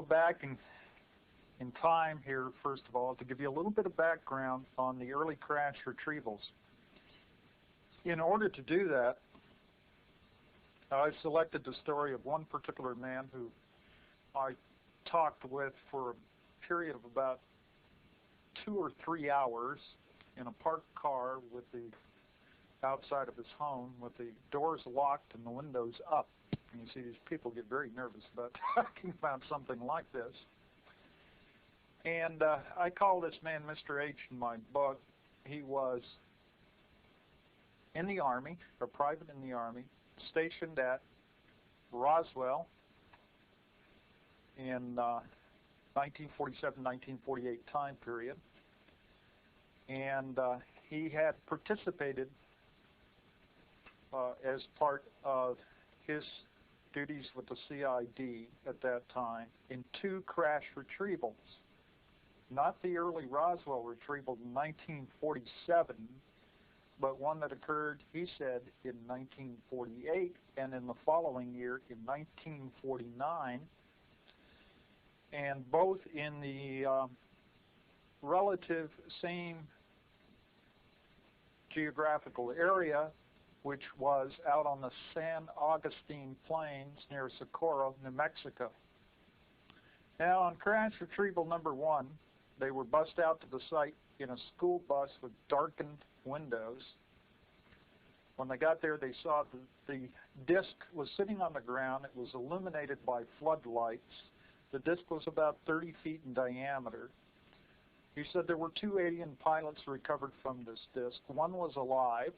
go back in time here, first of all, to give you a little bit of background on the early crash retrievals. In order to do that, I selected the story of one particular man who I talked with for a period of about 2 or 3 hours in a parked car with the outside of his home with the doors locked and the windows up. And you see these people get very nervous about talking about something like this. And I call this man Mr. H in my book. He was in the Army, a private in the Army, stationed at Roswell in 1947-1948 time period. And he had participated as part of his duties with the CID at that time in 2 crash retrievals. Not the early Roswell retrieval in 1947, but one that occurred, he said, in 1948 and in the following year in 1949, and both in the relative same geographical area, which was out on the San Augustine Plains near Socorro, New Mexico. Now, on crash retrieval number 1, they were bussed out to the site in a school bus with darkened windows. When they got there, they saw the disc was sitting on the ground. It was illuminated by floodlights. The disc was about 30 feet in diameter. He said there were 2 alien pilots recovered from this disc. One was alive.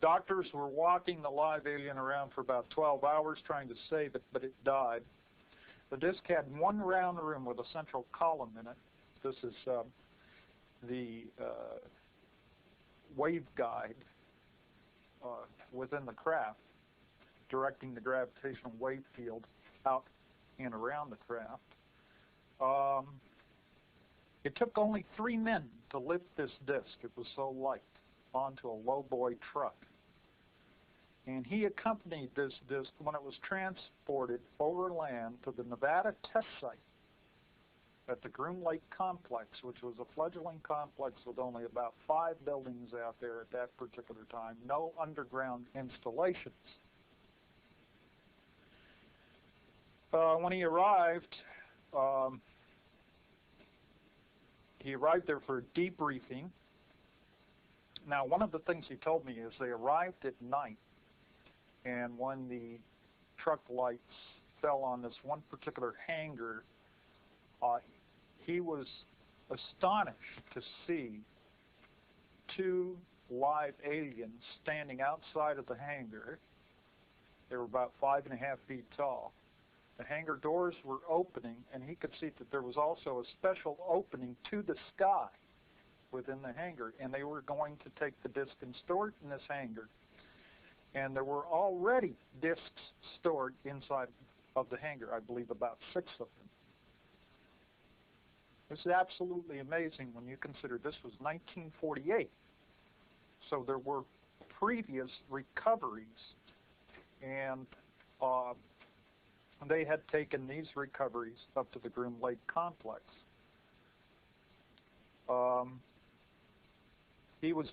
Doctors were walking the live alien around for about 12 hours trying to save it, but it died. The disc had 1 round room with a central column in it. This is the waveguide within the craft, directing the gravitational wave field out and around the craft. It took only 3 men to lift this disc. It was so light, onto a lowboy truck. And he accompanied this disc when it was transported overland to the Nevada test site at the Groom Lake Complex, which was a fledgling complex with only about 5 buildings out there at that particular time, no underground installations. When he arrived there for a debriefing. Now, one of the things he told me is they arrived at night, and when the truck lights fell on this one particular hangar, he was astonished to see 2 live aliens standing outside of the hangar. They were about 5.5 feet tall. The hangar doors were opening, and he could see that there was also a special opening to the sky within the hangar, and they were going to take the disc and store it in this hangar. And there were already discs stored inside of the hangar, I believe about 6 of them. This is absolutely amazing when you consider this was 1948. So there were previous recoveries, and they had taken these recoveries up to the Groom Lake Complex. He was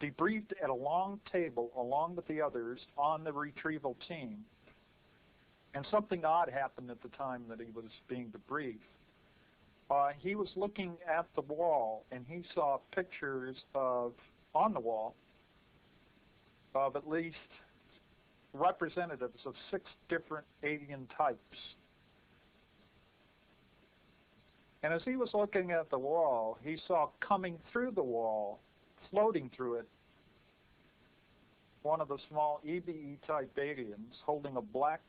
debriefed at a long table along with the others on the retrieval team. And something odd happened at the time that he was being debriefed. He was looking at the wall, and he saw pictures of, on the wall, of at least representatives of 6 different alien types. And as he was looking at the wall, he saw coming through the wall, floating through it, one of the small EBE-type aliens holding a black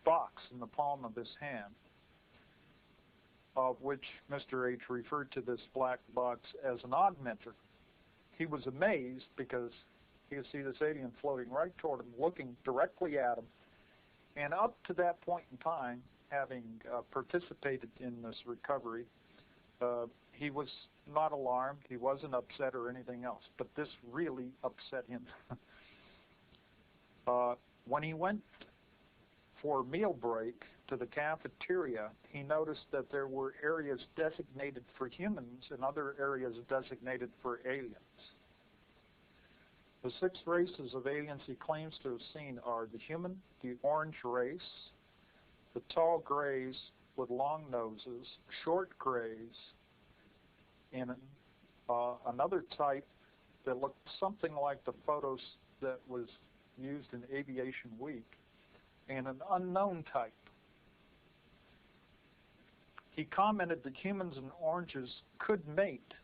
box in the palm of his hand, of which Mr. H referred to this black box as an augmenter. He was amazed because he could see this alien floating right toward him, looking directly at him. And up to that point in time, having participated in this recovery, he was not alarmed, he wasn't upset or anything else, but this really upset him. When he went for a meal break to the cafeteria, he noticed that there were areas designated for humans and other areas designated for aliens. The 6 races of aliens he claims to have seen are the human, the orange race, the tall grays with long noses, short grays, and another type that looked something like the photos that was used in Aviation Week, and an unknown type. He commented that humans and oranges could mate.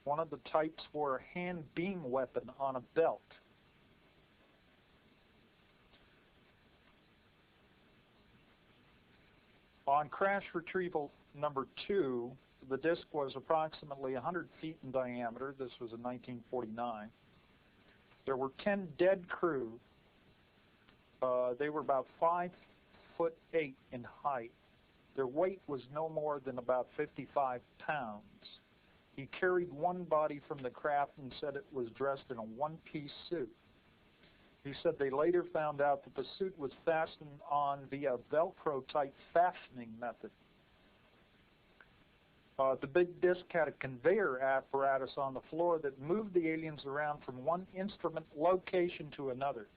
One of the types wore a hand beam weapon on a belt. On crash retrieval number 2, the disc was approximately 100 feet in diameter. This was in 1949. There were 10 dead crew. They were about 5'8" in height. Their weight was no more than about 55 pounds. He carried one body from the craft and said it was dressed in a one-piece suit. He said they later found out that the suit was fastened on via Velcro-type fastening method. The big disc had a conveyor apparatus on the floor that moved the aliens around from one instrument location to another.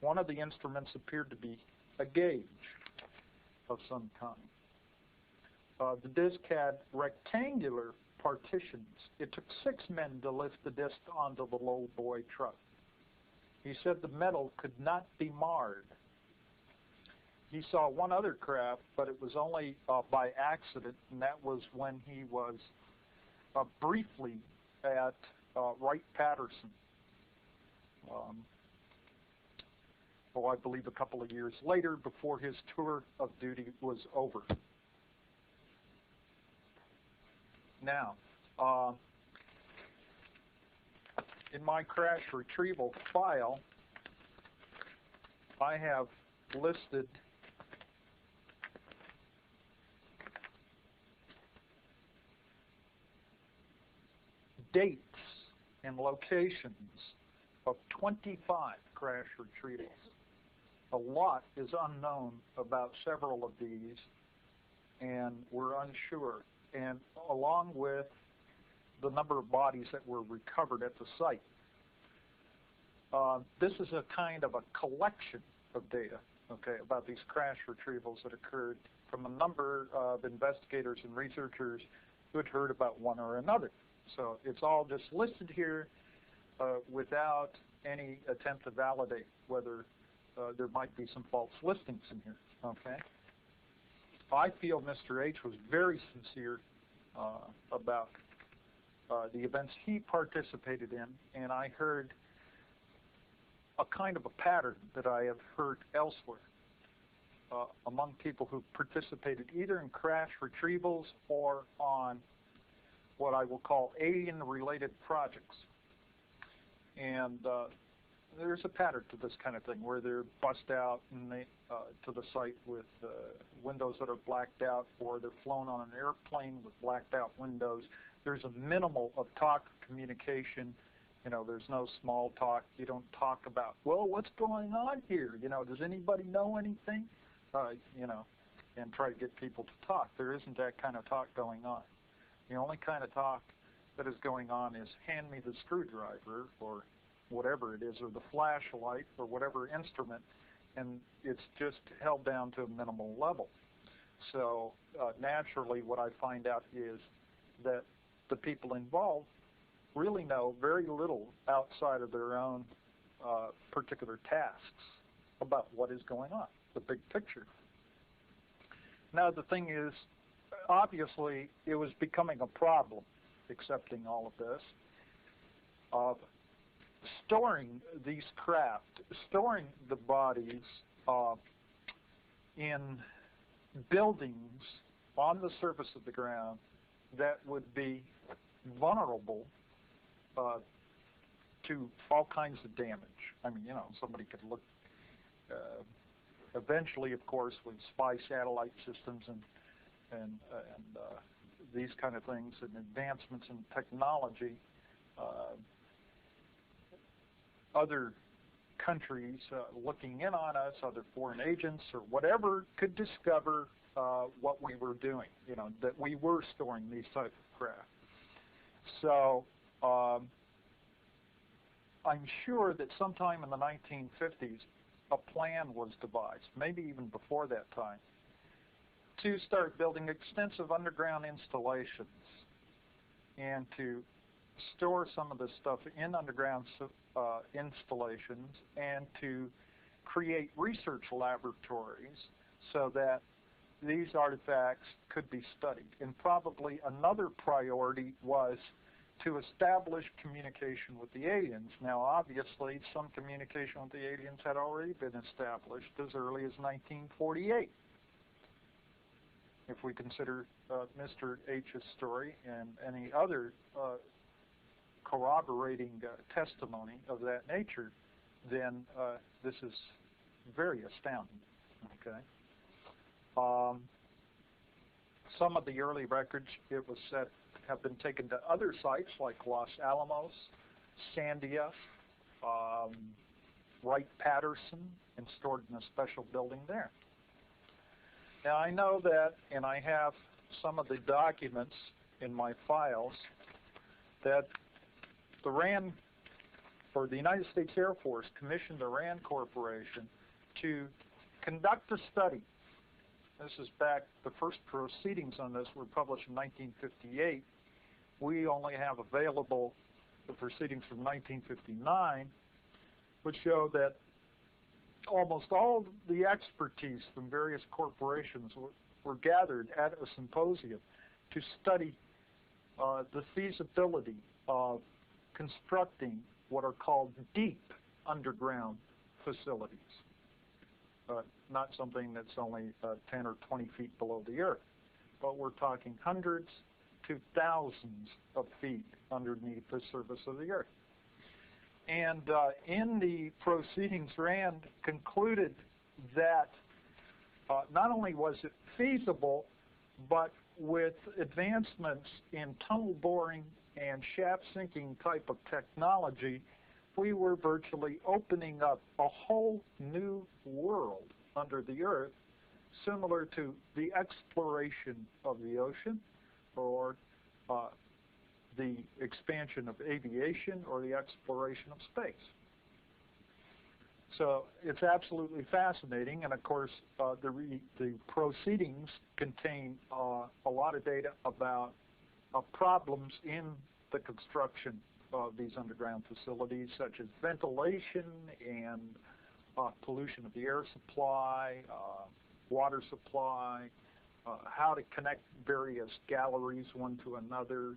One of the instruments appeared to be a gauge of some kind. The disc had rectangular partitions. It took 6 men to lift the disc onto the low boy truck. He said the metal could not be marred. He saw one other craft, but it was only by accident, and that was when he was briefly at Wright-Patterson. I believe a couple of years later, before his tour of duty was over. Now, in my crash retrieval file, I have listed dates and locations of 25 crash retrievals. A lot is unknown about several of these, and we're unsure. And along with the number of bodies that were recovered at the site. This is a kind of a collection of data, okay, about these crash retrievals that occurred from a number of investigators and researchers who had heard about one or another. So it's all just listed here without any attempt to validate whether there might be some false listings in here, okay? I feel Mr. H was very sincere about the events he participated in, and I heard a kind of a pattern that I have heard elsewhere among people who participated either in crash retrievals or on what I will call alien-related projects. And there's a pattern to this kind of thing where they're bust out and they, to the site with windows that are blacked out, or they're flown on an airplane with blacked out windows. There's a minimal of talk communication. You know, there's no small talk. You don't talk about, well, what's going on here? You know, does anybody know anything? You know, and try to get people to talk. There isn't that kind of talk going on. The only kind of talk that is going on is hand me the screwdriver or whatever it is, or the flashlight or whatever instrument, and it's just held down to a minimal level. So naturally what I find out is that the people involved really know very little outside of their own particular tasks about what is going on, the big picture. Now the thing is, obviously it was becoming a problem, accepting all of this, storing these craft, storing the bodies in buildings on the surface of the ground that would be vulnerable to all kinds of damage. I mean, you know, somebody could look, eventually, of course, with spy satellite systems and these kind of things and advancements in technology, other countries looking in on us, other foreign agents or whatever, could discover what we were doing, you know, that we were storing these type of craft. So I'm sure that sometime in the 1950s, a plan was devised, maybe even before that time, to start building extensive underground installations and to store some of this stuff in underground installations and to create research laboratories so that these artifacts could be studied. And probably another priority was to establish communication with the aliens. Now, obviously, some communication with the aliens had already been established as early as 1948. If we consider Mr. H's story and any other corroborating testimony of that nature, then this is very astounding. Okay. Some of the early records, it was said, have been taken to other sites like Los Alamos, Sandia, Wright-Patterson, and stored in a special building there. Now, I know that, and I have some of the documents in my files, that the RAND, or the United States Air Force, commissioned the RAND Corporation to conduct a study. This is back, the first proceedings on this were published in 1958. We only have available the proceedings from 1959, which show that almost all the expertise from various corporations were gathered at a symposium to study the feasibility of constructing what are called deep underground facilities. Not something that's only 10 or 20 feet below the earth, but we're talking hundreds to thousands of feet underneath the surface of the earth. And in the proceedings, RAND concluded that not only was it feasible, but with advancements in tunnel boring and shaft sinking type of technology, we were virtually opening up a whole new world under the earth, similar to the exploration of the ocean, or the expansion of aviation, or the exploration of space. So it's absolutely fascinating, and of course the proceedings contain a lot of data about problems in the construction of these underground facilities, such as ventilation and pollution of the air supply, water supply, how to connect various galleries one to another,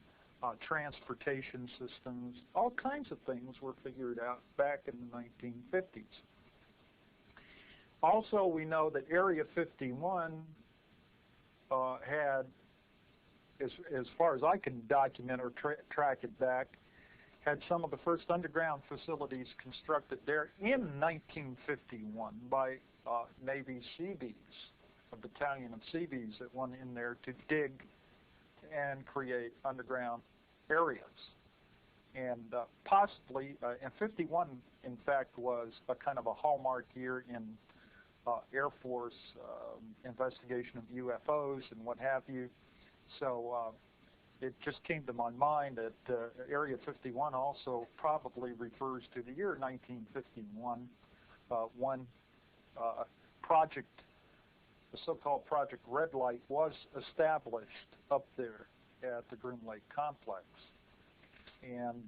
transportation systems, all kinds of things were figured out back in the 1950s. Also, we know that Area 51 had, as far as I can document or track it back, had some of the first underground facilities constructed there in 1951 by Navy Seabees, a battalion of Seabees that went in there to dig and create underground areas. And possibly, and 51, in fact, was a kind of a hallmark year in Air Force investigation of UFOs and what have you. So it just came to my mind that Area 51 also probably refers to the year 1951, when project, the so-called Project Red Light, was established up there at the Groom Lake Complex. And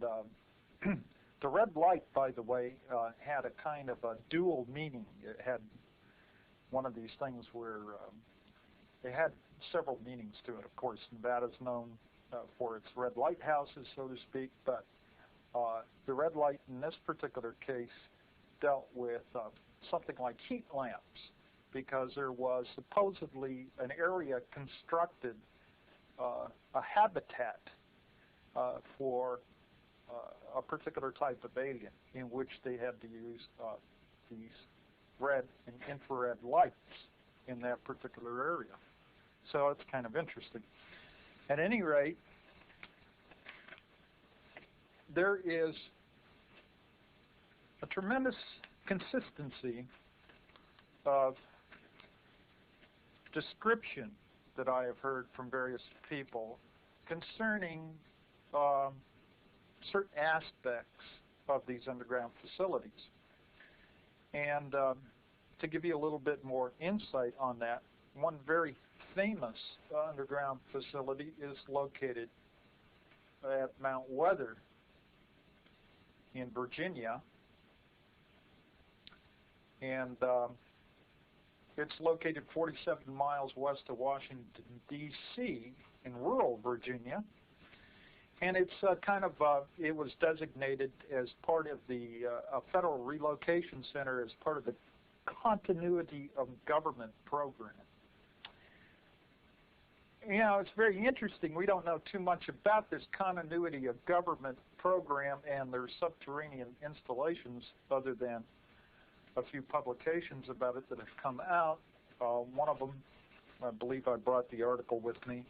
the red light, by the way, had a kind of a dual meaning. It had one of these things where it had several meanings to it. Of course, Nevada's known for its red lighthouses, so to speak, but the red light in this particular case dealt with something like heat lamps, because there was supposedly an area constructed, a habitat for a particular type of alien, in which they had to use these red and infrared lights in that particular area. So it's kind of interesting. At any rate, there is a tremendous consistency of description that I have heard from various people concerning certain aspects of these underground facilities. And to give you a little bit more insight on that, one very famous underground facility is located at Mount Weather in Virginia, and it's located 47 miles west of Washington, D.C. in rural Virginia, and it's it was designated as part of the Federal Relocation Center as part of the Continuity of Government program. You know, it's very interesting. We don't know too much about this Continuity of Government program and their subterranean installations other than a few publications about it that have come out. One of them, I believe I brought the article with me,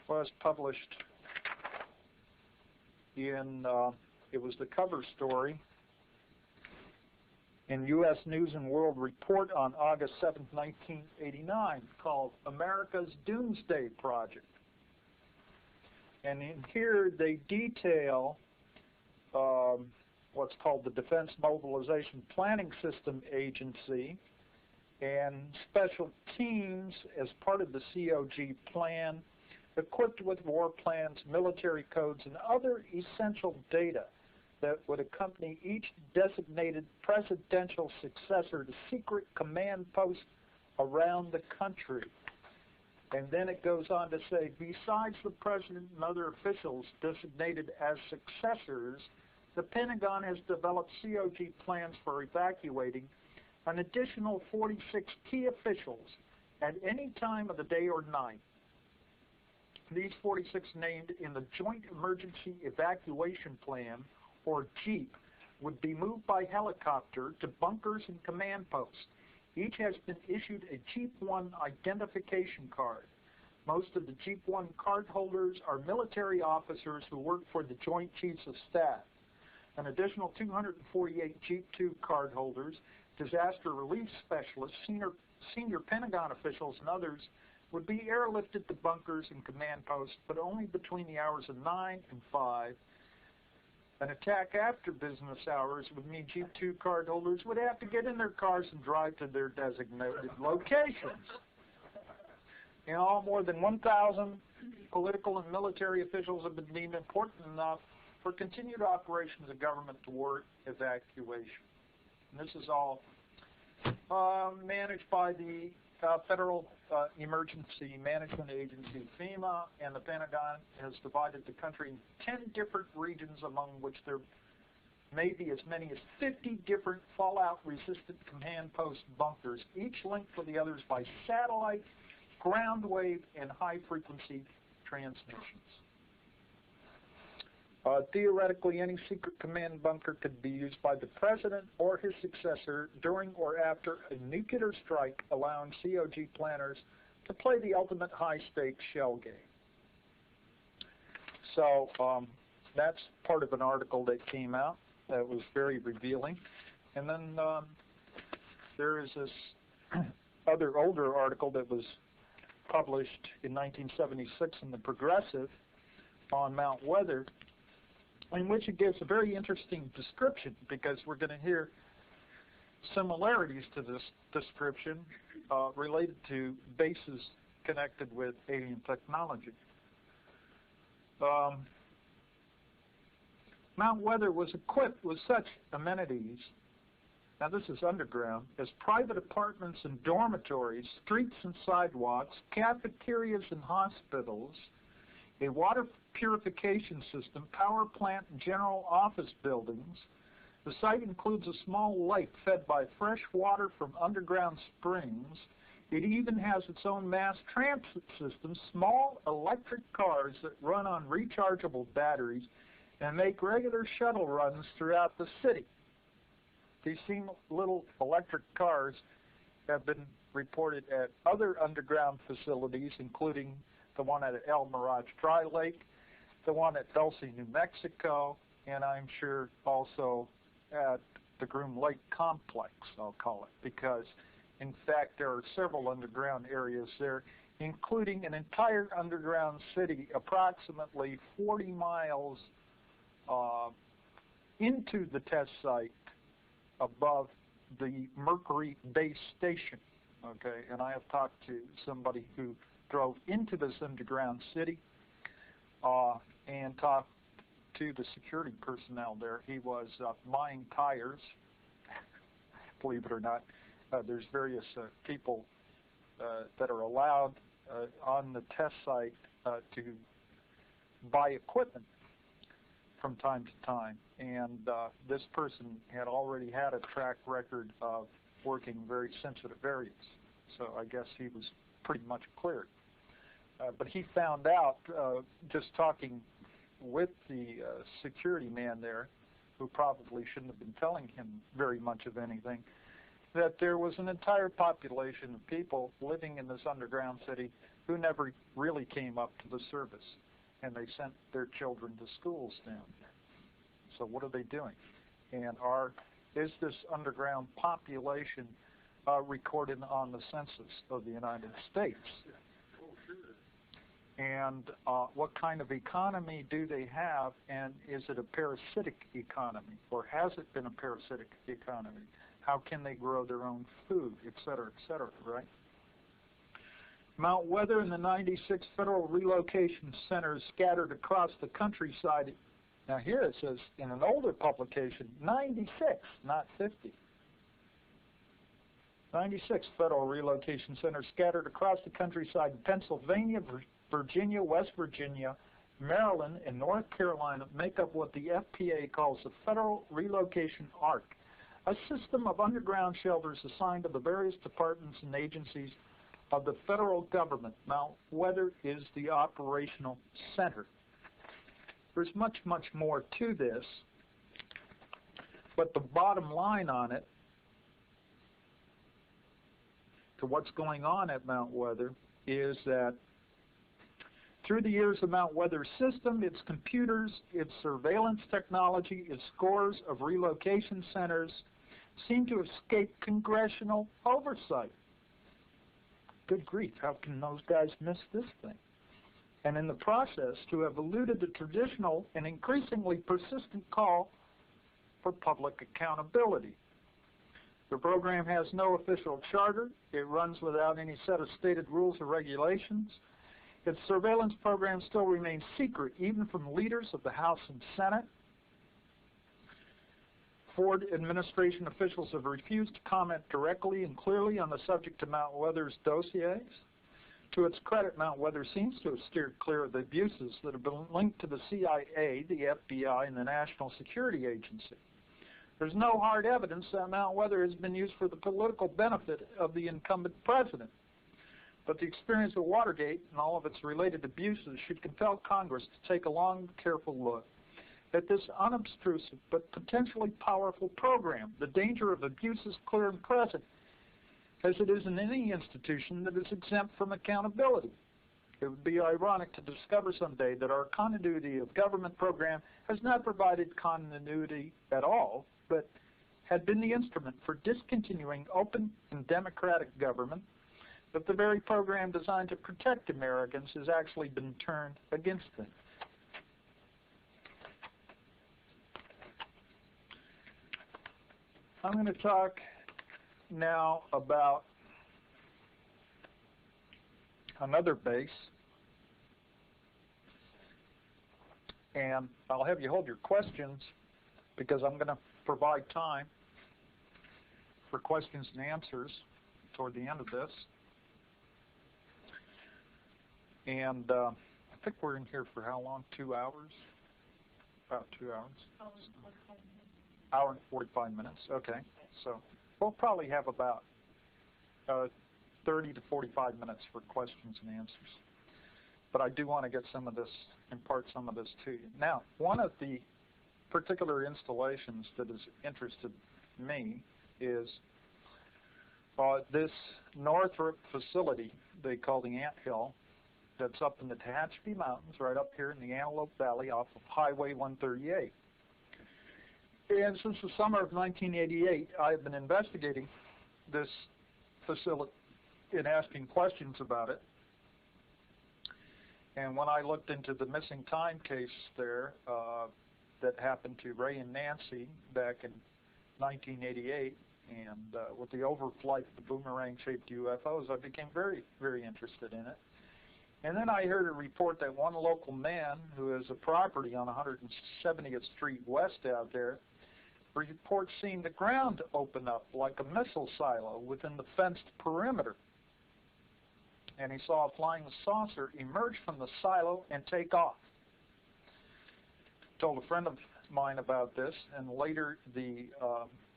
was published in, it was the cover story in U.S. News and World Report on August 7, 1989, called America's Doomsday Project. And in here they detail what's called the Defense Mobilization Planning System Agency and special teams as part of the COG plan, equipped with war plans, military codes, and other essential data that would accompany each designated presidential successor to secret command posts around the country. And then it goes on to say, besides the president and other officials designated as successors, the Pentagon has developed COG plans for evacuating an additional 46 key officials at any time of the day or night. These 46 named in the Joint Emergency Evacuation Plan, or JEEP, would be moved by helicopter to bunkers and command posts. Each has been issued a JEEP 1 identification card. Most of the JEEP 1 card holders are military officers who work for the Joint Chiefs of Staff. An additional 248 JEEP 2 card holders, disaster relief specialists, senior Pentagon officials, and others would be airlifted to bunkers and command posts, but only between the hours of 9 and 5. An attack after business hours would mean JEEP 2 card holders would have to get in their cars and drive to their designated locations. In all, more than 1,000 political and military officials have been deemed important enough for continued operations of government toward evacuation. And this is all managed by the Federal Emergency Management Agency, FEMA, and the Pentagon has divided the country in 10 different regions, among which there may be as many as 50 different fallout-resistant command post bunkers, each linked to the others by satellite, ground wave, and high-frequency transmissions. Theoretically, any secret command bunker could be used by the president or his successor during or after a nuclear strike, allowing COG planners to play the ultimate high-stakes shell game. So that's part of an article that came out that was very revealing. And then there is this other older article that was published in 1976 in the Progressive on Mount Weather, in which it gives a very interesting description, because we're going to hear similarities to this description related to bases connected with alien technology. Mount Weather was equipped with such amenities, now this is underground, as private apartments and dormitories, streets and sidewalks, cafeterias and hospitals, a water purification system, power plant, and general office buildings. The site includes a small lake fed by fresh water from underground springs. It even has its own mass transit system, small electric cars that run on rechargeable batteries and make regular shuttle runs throughout the city. These same little electric cars have been reported at other underground facilities, including the one at El Mirage Dry Lake, the one at Dulce, New Mexico, and I'm sure also at the Groom Lake complex, I'll call it, because in fact there are several underground areas there, including an entire underground city approximately 40 miles into the test site above the Mercury base station. Okay, and I have talked to somebody who drove into this underground city and talked to the security personnel there. He was buying tires. Believe it or not, there's various people that are allowed on the test site to buy equipment from time to time, and this person had already had a track record of working very sensitive areas, so I guess he was pretty much cleared. But he found out, just talking with the security man there, who probably shouldn't have been telling him very much of anything, that there was an entire population of people living in this underground city who never really came up to the service, and they sent their children to schools down there. So what are they doing? And is this underground population recorded on the census of the United States? And what kind of economy do they have, and is it a parasitic economy, or has it been a parasitic economy? How can they grow their own food, et cetera, right? Mount Weather and the 96 federal relocation centers scattered across the countryside. Now here it says, in an older publication, 96, not 50. 96 federal relocation centers scattered across the countryside in Pennsylvania, Virginia, West Virginia, Maryland, and North Carolina make up what the FPA calls the Federal Relocation Arc, a system of underground shelters assigned to the various departments and agencies of the federal government. Mount Weather is the operational center. There's much, much more to this, but the bottom line on it, to what's going on at Mount Weather, is that through the years of Mount Weather's system, its computers, its surveillance technology, its scores of relocation centers seem to escape congressional oversight. Good grief, how can those guys miss this thing? And in the process, to have eluded the traditional and increasingly persistent call for public accountability. The program has no official charter. It runs without any set of stated rules or regulations. Its surveillance program still remains secret, even from leaders of the House and Senate. Ford administration officials have refused to comment directly and clearly on the subject of Mount Weather's dossiers. To its credit, Mount Weather seems to have steered clear of the abuses that have been linked to the CIA, the FBI, and the National Security Agency. There's no hard evidence that Mount Weather has been used for the political benefit of the incumbent president. But the experience of Watergate and all of its related abuses should compel Congress to take a long, careful look at this unobtrusive but potentially powerful program. The danger of abuse is clear and present, as it is in any institution that is exempt from accountability. It would be ironic to discover someday that our continuity of government program has not provided continuity at all, but had been the instrument for discontinuing open and democratic government, that the very program designed to protect Americans has actually been turned against them. I'm going to talk now about another base, and I'll have you hold your questions because I'm going to provide time for questions and answers toward the end of this. And I think we're in here for how long? 2 hours? About 2 hours. Hour and 45 minutes. Okay. So we'll probably have about 30 to 45 minutes for questions and answers. But I do want to get some of this, impart some of this to you. Now, one of the particular installations that has interested me is this Northrop facility they call the Ant Hill, that's up in the Tehachapi Mountains, right up here in the Antelope Valley off of Highway 138. And since the summer of 1988, I have been investigating this facility and asking questions about it. And when I looked into the missing time case there that happened to Ray and Nancy back in 1988, and with the overflight of the boomerang-shaped UFOs, I became very, very interested in it. And then I heard a report that one local man who has a property on 170th Street West out there reports seeing the ground open up like a missile silo within the fenced perimeter. And he saw a flying saucer emerge from the silo and take off. Told a friend of mine about this, and later the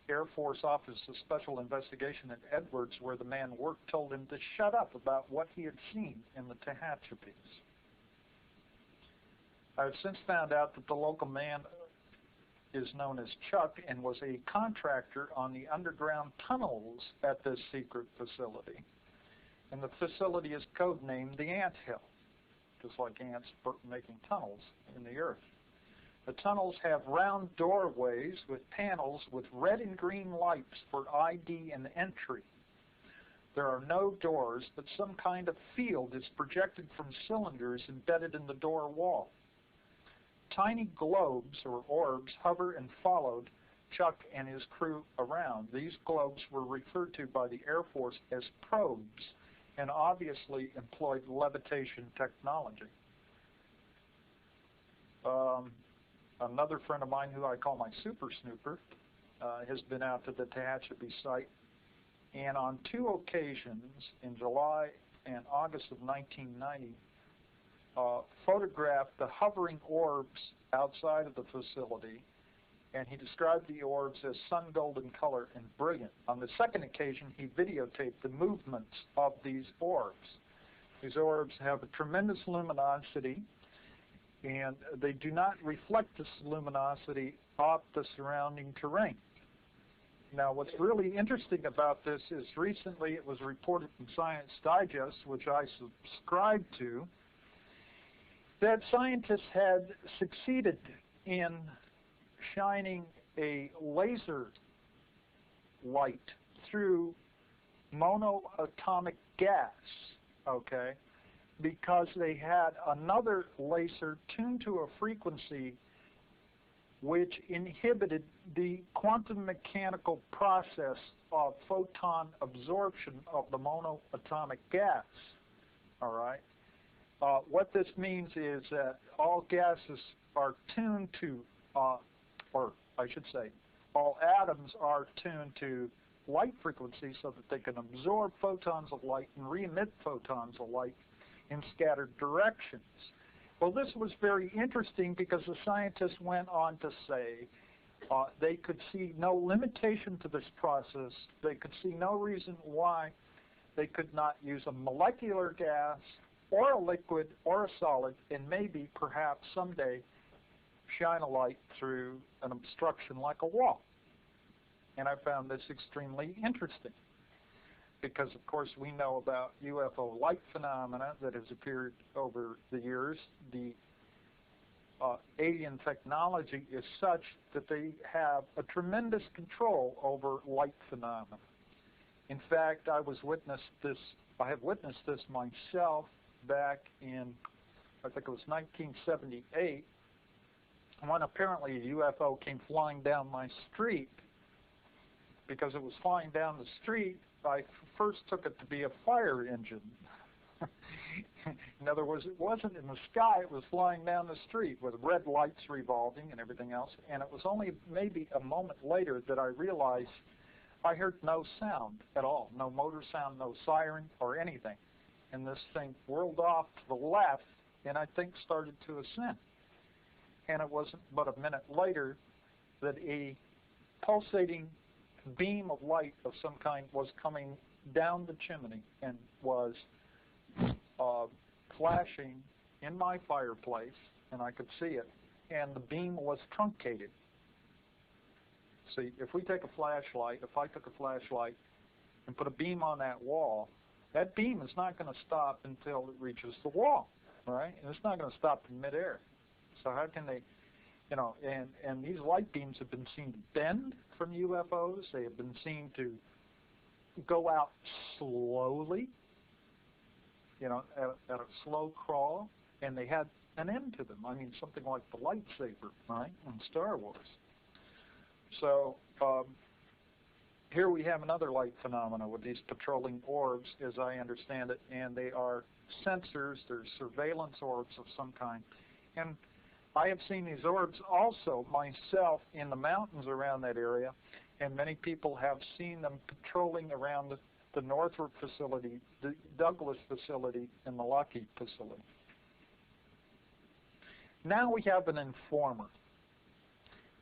Air Force Office of Special Investigation at Edwards, where the man worked, told him to shut up about what he had seen in the Tehachapis. I've since found out that the local man is known as Chuck and was a contractor on the underground tunnels at this secret facility. And the facility is codenamed the Ant Hill, just like ants making tunnels in the earth. The tunnels have round doorways with panels with red and green lights for ID and entry. There are no doors, but some kind of field is projected from cylinders embedded in the door wall. Tiny globes or orbs hover and followed Chuck and his crew around. These globes were referred to by the Air Force as probes and obviously employed levitation technology. Another friend of mine who I call my super snooper has been out to the Tehachapi site, and on 2 occasions in July and August of 1990 photographed the hovering orbs outside of the facility, and he described the orbs as sun-golden color and brilliant. On the second occasion, he videotaped the movements of these orbs. These orbs have a tremendous luminosity, and they do not reflect this luminosity off the surrounding terrain. Now, what's really interesting about this is recently it was reported in Science Digest, which I subscribe to, that scientists had succeeded in shining a laser light through monoatomic gas, okay, because they had another laser tuned to a frequency which inhibited the quantum mechanical process of photon absorption of the monoatomic gas, all right? What this means is that all gases are tuned to, or I should say, all atoms are tuned to light frequency so that they can absorb photons of light and re-emit photons of light in scattered directions. Well, this was very interesting because the scientists went on to say they could see no limitation to this process. They could see no reason why they could not use a molecular gas or a liquid or a solid, and maybe, perhaps, someday shine a light through an obstruction like a wall. And I found this extremely interesting because, of course, we know about UFO light phenomena that has appeared over the years. The alien technology is such that they have a tremendous control over light phenomena. In fact, I have witnessed this myself back in, I think it was 1978, when apparently a UFO came flying down my street. Because it was flying down the street, I first took it to be a fire engine. In other words, it wasn't in the sky, it was flying down the street with red lights revolving and everything else. And it was only maybe a moment later that I realized I heard no sound at all, no motor sound, no siren or anything. And this thing whirled off to the left and I think started to ascend. And it wasn't but a minute later that a pulsating beam of light of some kind was coming down the chimney and was flashing in my fireplace, and I could see it, and the beam was truncated. See, if we take a flashlight, if I took a flashlight and put a beam on that wall, that beam is not going to stop until it reaches the wall, right? And it's not going to stop in midair. So how can they You know, and these light beams have been seen to bend from UFOs. They have been seen to go out slowly, you know, at a slow crawl, and they had an end to them. I mean, something like the lightsaber, right, in Star Wars. So here we have another light phenomena with these patrolling orbs, as I understand it, and they are sensors. They're surveillance orbs of some kind. And I have seen these orbs also myself in the mountains around that area, and many people have seen them patrolling around the Northrop facility, the Douglas facility, and the Lockheed facility. Now we have an informer.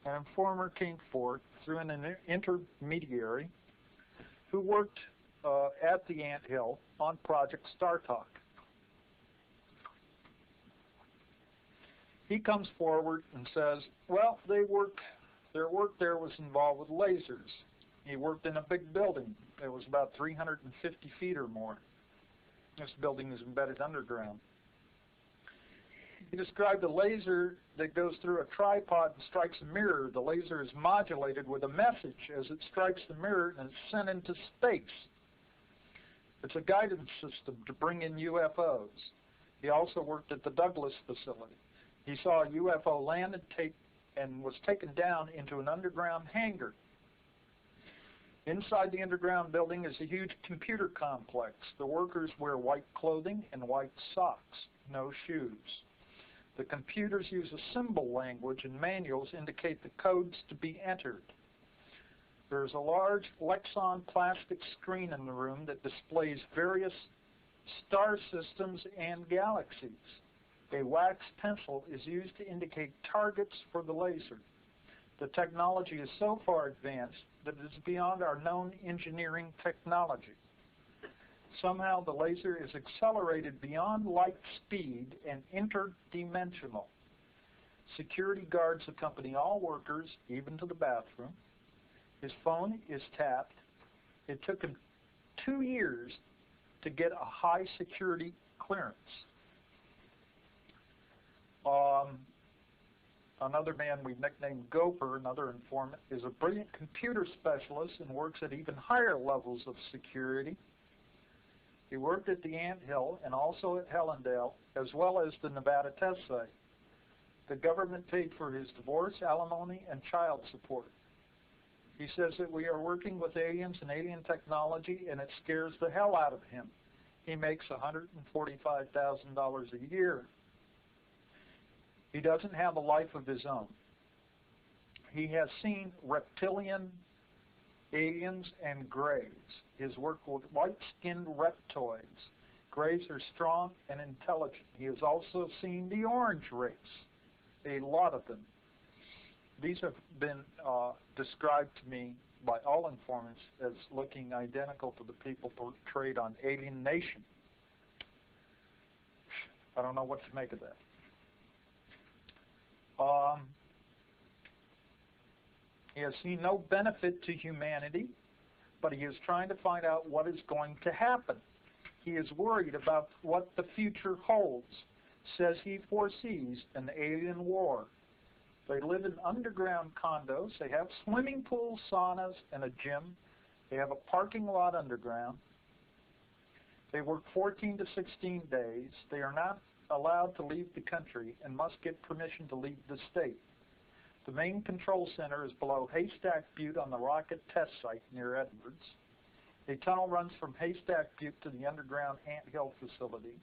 An informer came forth through an intermediary who worked at the Anthill on Project StarTalk. He comes forward and says, well, their work there was involved with lasers. He worked in a big building. It was about 350 feet or more. This building is embedded underground. He described a laser that goes through a tripod and strikes a mirror. The laser is modulated with a message as it strikes the mirror and it's sent into space. It's a guidance system to bring in UFOs. He also worked at the Douglas facility. He saw a UFO land and was taken down into an underground hangar. Inside the underground building is a huge computer complex. The workers wear white clothing and white socks, no shoes. The computers use a symbol language, and manuals indicate the codes to be entered. There's a large Lexan plastic screen in the room that displays various star systems and galaxies. A wax pencil is used to indicate targets for the laser. The technology is so far advanced that it is beyond our known engineering technology. Somehow the laser is accelerated beyond light speed and interdimensional. Security guards accompany all workers, even to the bathroom. His phone is tapped. It took him 2 years to get a high security clearance. Another man we nicknamed Gopher, another informant, is a brilliant computer specialist and works at even higher levels of security. He worked at the Anthill and also at Helendale, as well as the Nevada test site. The government paid for his divorce, alimony, and child support. He says that we are working with aliens and alien technology, and it scares the hell out of him. He makes $145,000 a year. He doesn't have a life of his own. He has seen reptilian aliens and grays. His work with white-skinned reptoids. Grays are strong and intelligent. He has also seen the orange race, a lot of them. These have been described to me by all informants as looking identical to the people portrayed on Alien Nation. I don't know what to make of that. He has seen no benefit to humanity, but he is trying to find out what is going to happen. He is worried about what the future holds, says he foresees an alien war. They live in underground condos. They have swimming pools, saunas, and a gym. They have a parking lot underground. They work 14 to 16 days. They are not allowed to leave the country and must get permission to leave the state. The main control center is below Haystack Butte on the rocket test site near Edwards. A tunnel runs from Haystack Butte to the underground Anthill facility.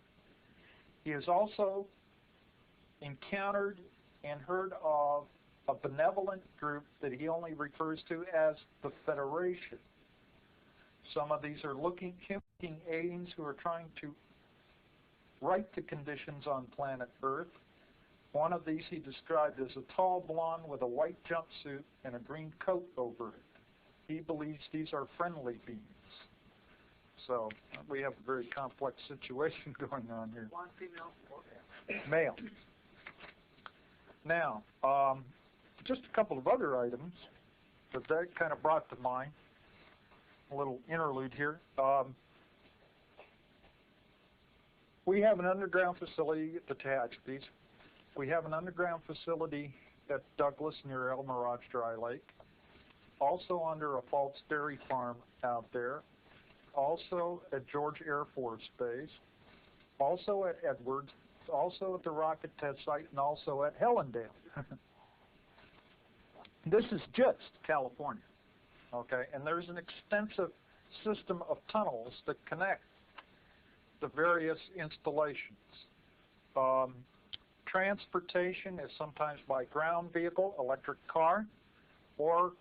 He has also encountered and heard of a benevolent group that he only refers to as the Federation. Some of these are looking aliens who are trying to right the conditions on planet Earth. One of these he described as a tall blonde with a white jumpsuit and a green coat over it. He believes these are friendly beings. So we have a very complex situation going on here. One female or male. Now, just a couple of other items that kind of brought to mind. A little interlude here. We have an underground facility at the Tehachapi's. We have an underground facility at Douglas near El Mirage Dry Lake, also under a False Dairy Farm out there, also at George Air Force Base, also at Edwards, also at the rocket test site, and also at Helendale. This is just California, okay? And there's an extensive system of tunnels that connect the various installations. Transportation is sometimes by ground vehicle, electric car, or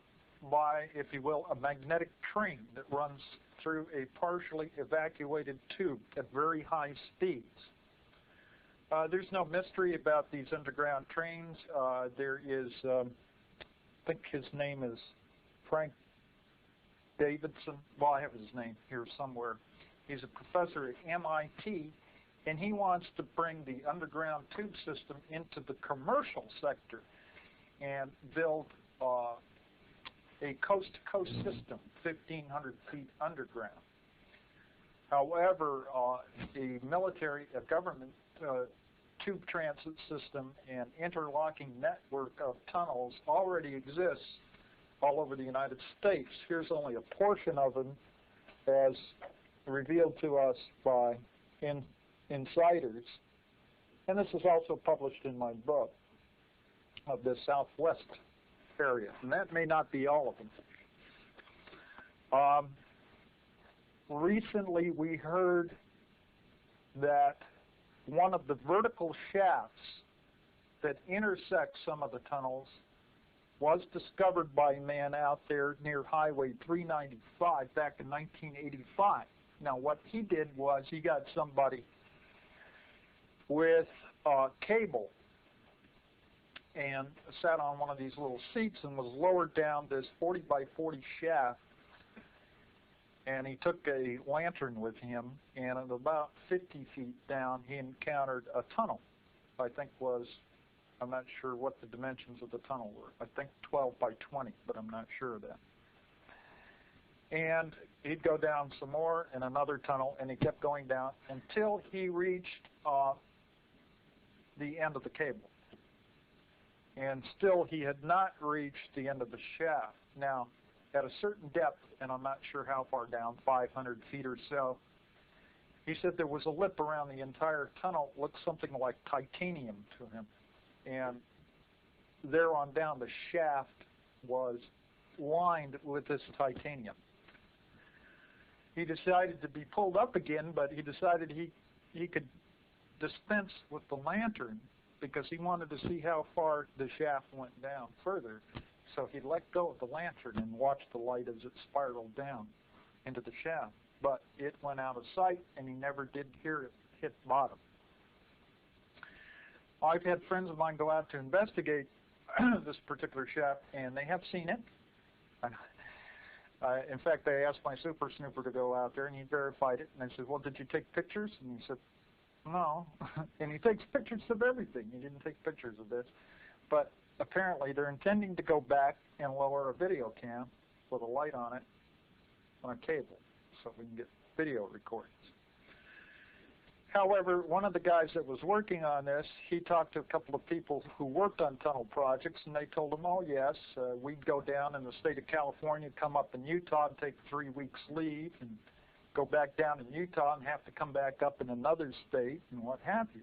by, if you will, a magnetic train that runs through a partially evacuated tube at very high speeds. There's no mystery about these underground trains. There is, I think his name is Frank Davidson. Well, I have his name here somewhere. He's a professor at MIT, and he wants to bring the underground tube system into the commercial sector and build a coast-to-coast system, 1,500 feet underground. However, the military, government tube transit system and interlocking network of tunnels already exists all over the United States. Here's only a portion of them as revealed to us by insiders. And this is also published in my book of the Southwest area. And that may not be all of them. Recently we heard that one of the vertical shafts that intersects some of the tunnels was discovered by a man out there near Highway 395 back in 1985. Now what he did was he got somebody with a cable and sat on one of these little seats and was lowered down this 40 by 40 shaft, and he took a lantern with him, and at about 50 feet down he encountered a tunnel. I think was, I'm not sure what the dimensions of the tunnel were. I think 12 by 20, but I'm not sure of that. And he'd go down some more in another tunnel, and he kept going down until he reached the end of the cable. And still he had not reached the end of the shaft. Now, at a certain depth, and I'm not sure how far down, 500 feet or so, he said there was a lip around the entire tunnel, looked something like titanium to him. And there on down, the shaft was lined with this titanium. He decided to be pulled up again, but he decided he could dispense with the lantern because he wanted to see how far the shaft went down further. So he let go of the lantern and watched the light as it spiraled down into the shaft. But it went out of sight, and he never did hear it hit bottom. I've had friends of mine go out to investigate this particular shaft, and they have seen it. In fact, they asked my super snooper to go out there, and he verified it. And I said, well, did you take pictures? And he said, no. And he takes pictures of everything. He didn't take pictures of this. But apparently they're intending to go back and lower a video cam with a light on it on a cable so we can get video recordings. However, one of the guys that was working on this, he talked to a couple of people who worked on tunnel projects, and they told him, oh yes, we'd go down in the state of California, come up in Utah and take 3 weeks leave, and go back down in Utah and have to come back up in another state and what have you.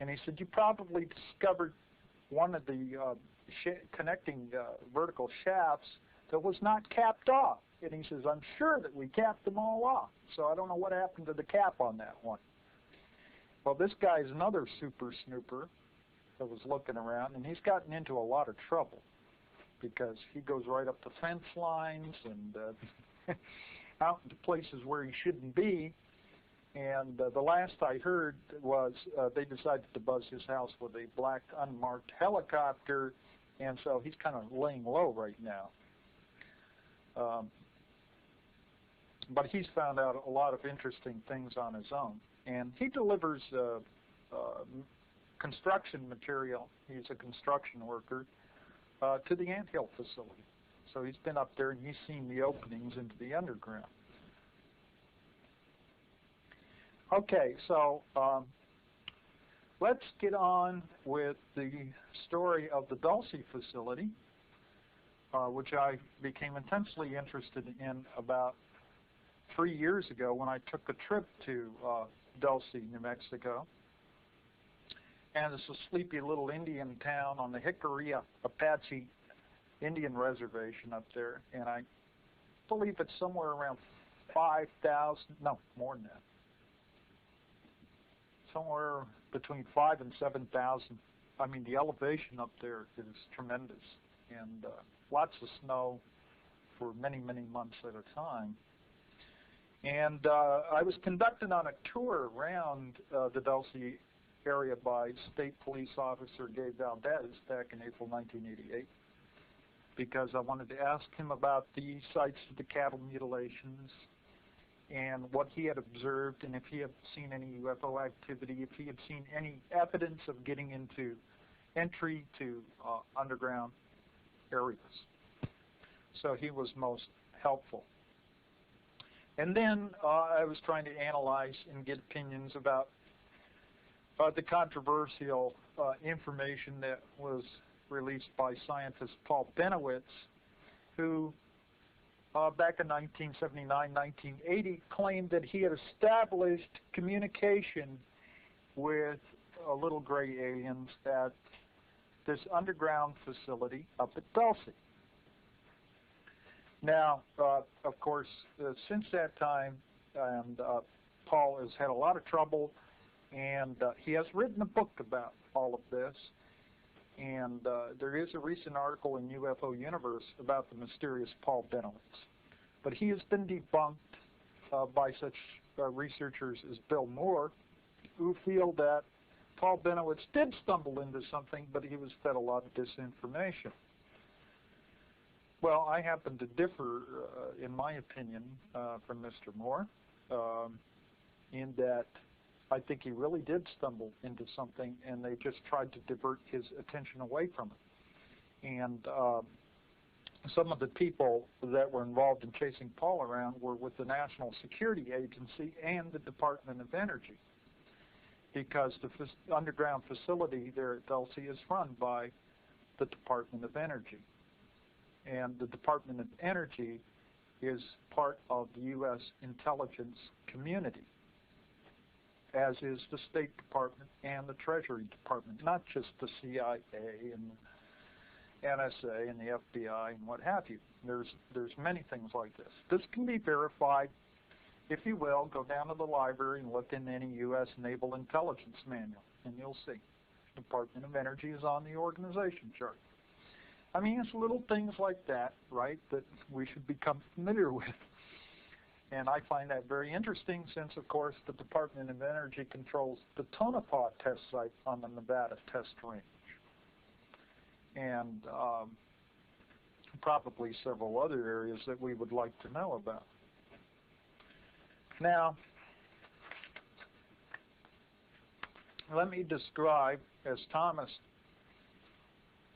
And he said, you probably discovered one of the connecting vertical shafts that was not capped off. And he says, I'm sure that we capped them all off, so I don't know what happened to the cap on that one. Well, this guy's another super snooper that was looking around, and he's gotten into a lot of trouble because he goes right up to fence lines and out into places where he shouldn't be. And the last I heard was they decided to buzz his house with a black unmarked helicopter, and so he's kind of laying low right now. But he's found out a lot of interesting things on his own. And he delivers construction material. He's a construction worker to the anthill facility. So he's been up there and he's seen the openings into the underground. Okay, so let's get on with the story of the Dulce facility, which I became intensely interested in about 3 years ago when I took a trip to Dulce, New Mexico. And it's a sleepy little Indian town on the Hickory Apache Indian Reservation up there. And I believe it's somewhere around 5,000, no, more than that. Somewhere between 5,000 and 7,000. I mean, the elevation up there is tremendous. And lots of snow for many, many months at a time. And I was conducted on a tour around the Dulce area by State Police Officer Gabe Valdez back in April 1988, because I wanted to ask him about the sites of the cattle mutilations and what he had observed, and if he had seen any UFO activity, if he had seen any evidence of getting into entry to underground areas. So he was most helpful. And then I was trying to analyze and get opinions about the controversial information that was released by scientist Paul Benowitz, who back in 1979, 1980, claimed that he had established communication with little gray aliens at this underground facility up at Dulce. Now, of course, since that time, and Paul has had a lot of trouble, and he has written a book about all of this. And there is a recent article in UFO Universe about the mysterious Paul Benowitz. But he has been debunked by such researchers as Bill Moore, who feel that Paul Benowitz did stumble into something, but he was fed a lot of disinformation. Well, I happen to differ, in my opinion, from Mr. Moore, in that I think he really did stumble into something, and they just tried to divert his attention away from it. And some of the people that were involved in chasing Paul around were with the National Security Agency and the Department of Energy, because the underground facility there at Dulce is run by the Department of Energy. And the Department of Energy is part of the U.S. intelligence community, as is the State Department and the Treasury Department, not just the CIA and the NSA and the FBI and what have you. There's many things like this. This can be verified, if you will. Go down to the library and look in any U.S. Naval Intelligence Manual, and you'll see the Department of Energy is on the organization chart. I mean, it's little things like that, right, that we should become familiar with. And I find that very interesting since, of course, the Department of Energy controls the Tonopah test site on the Nevada test range. And probably several other areas that we would like to know about. Now, let me describe as Thomas,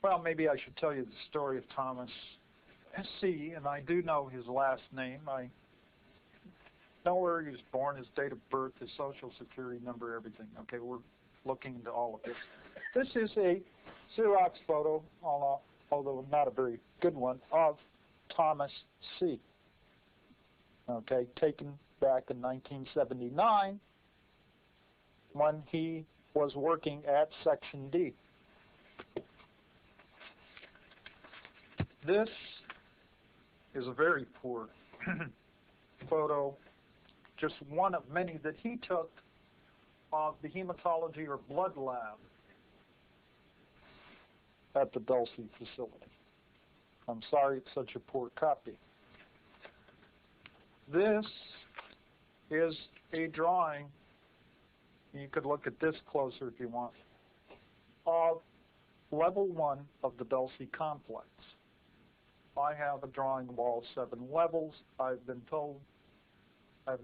well, maybe I should tell you the story of Thomas C., and I do know his last name. I know where he was born, his date of birth, his social security number, everything. Okay, we're looking into all of this. This is a Xerox photo, although not a very good one, of Thomas C. Okay, taken back in 1979 when he was working at Section D. This is a very poor photo, just one of many that he took of the hematology or blood lab at the Dulce facility. I'm sorry it's such a poor copy. This is a drawing, you could look at this closer if you want, of level 1 of the Dulce complex. I have a drawing of all 7 levels. I've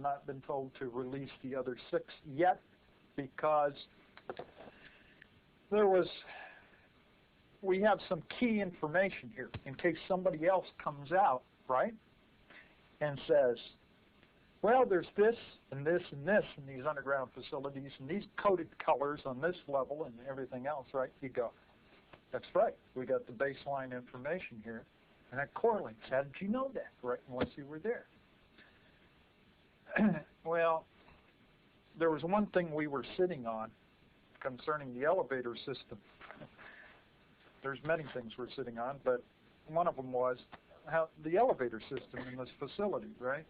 not been told to release the other 6 yet, because we have some key information here in case somebody else comes out, right, and says, well, there's this and this and this in these underground facilities and these coded colors on this level and everything else, right? You go, that's right. We got the baseline information here, and that correlates. How did you know that, right, unless you were there? Well, there was one thing we were sitting on concerning the elevator system. There's many things we're sitting on, but one of them was how the elevator system in this facility, right?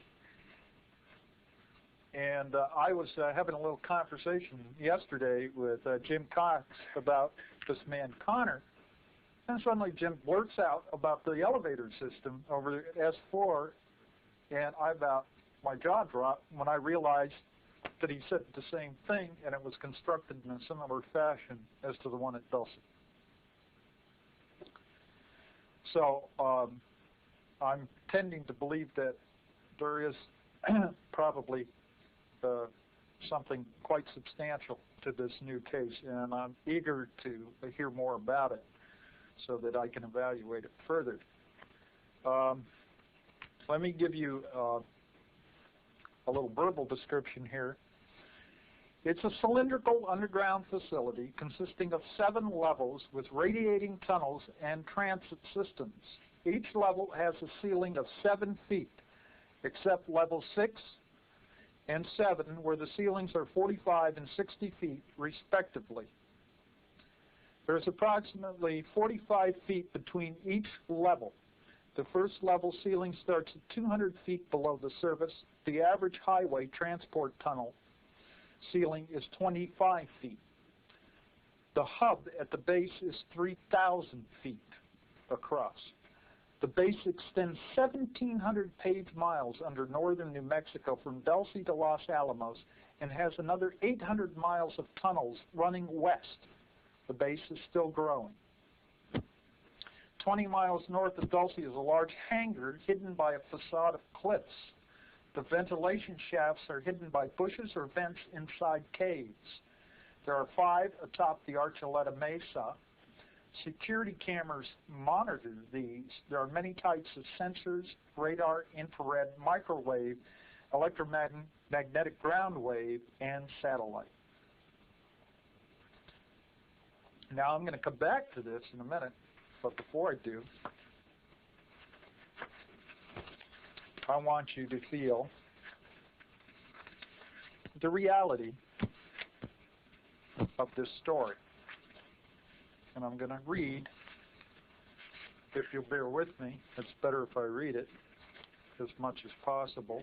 And I was having a little conversation yesterday with Jim Cox about this man Connor, and suddenly Jim blurts out about the elevator system over at S4, and my jaw dropped when I realized that he said the same thing, and it was constructed in a similar fashion as to the one at Dulce. So I'm tending to believe that there is probably something quite substantial to this new case, and I'm eager to hear more about it so that I can evaluate it further. Let me give you a little verbal description here. It's a cylindrical underground facility consisting of 7 levels with radiating tunnels and transit systems. Each level has a ceiling of 7 feet, except level 6 and 7, where the ceilings are 45 and 60 feet, respectively. There's approximately 45 feet between each level. The first level ceiling starts at 200 feet below the surface. The average highway transport tunnel ceiling is 25 feet. The hub at the base is 3,000 feet across. The base extends 1,700 paved miles under northern New Mexico from Dulce to Los Alamos and has another 800 miles of tunnels running west. The base is still growing. 20 miles north of Dulce is a large hangar hidden by a facade of cliffs. The ventilation shafts are hidden by bushes or vents inside caves. There are 5 atop the Archuleta Mesa. Security cameras monitor these. There are many types of sensors: radar, infrared, microwave, electromagnetic ground wave, and satellite. Now I'm going to come back to this in a minute, but before I do, I want you to feel the reality of this story. And I'm going to read, if you'll bear with me, it's better if I read it as much as possible.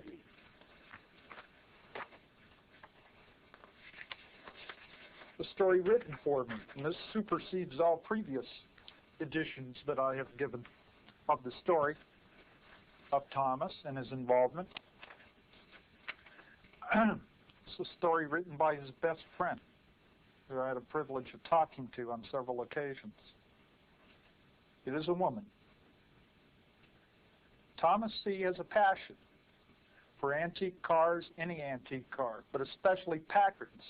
The story written for me, and this supersedes all previous editions that I have given of the story of Thomas and his involvement. It's a story written by his best friend, who I had the privilege of talking to on several occasions. It is a woman. Thomas C. has a passion for antique cars, any antique car, but especially Packards,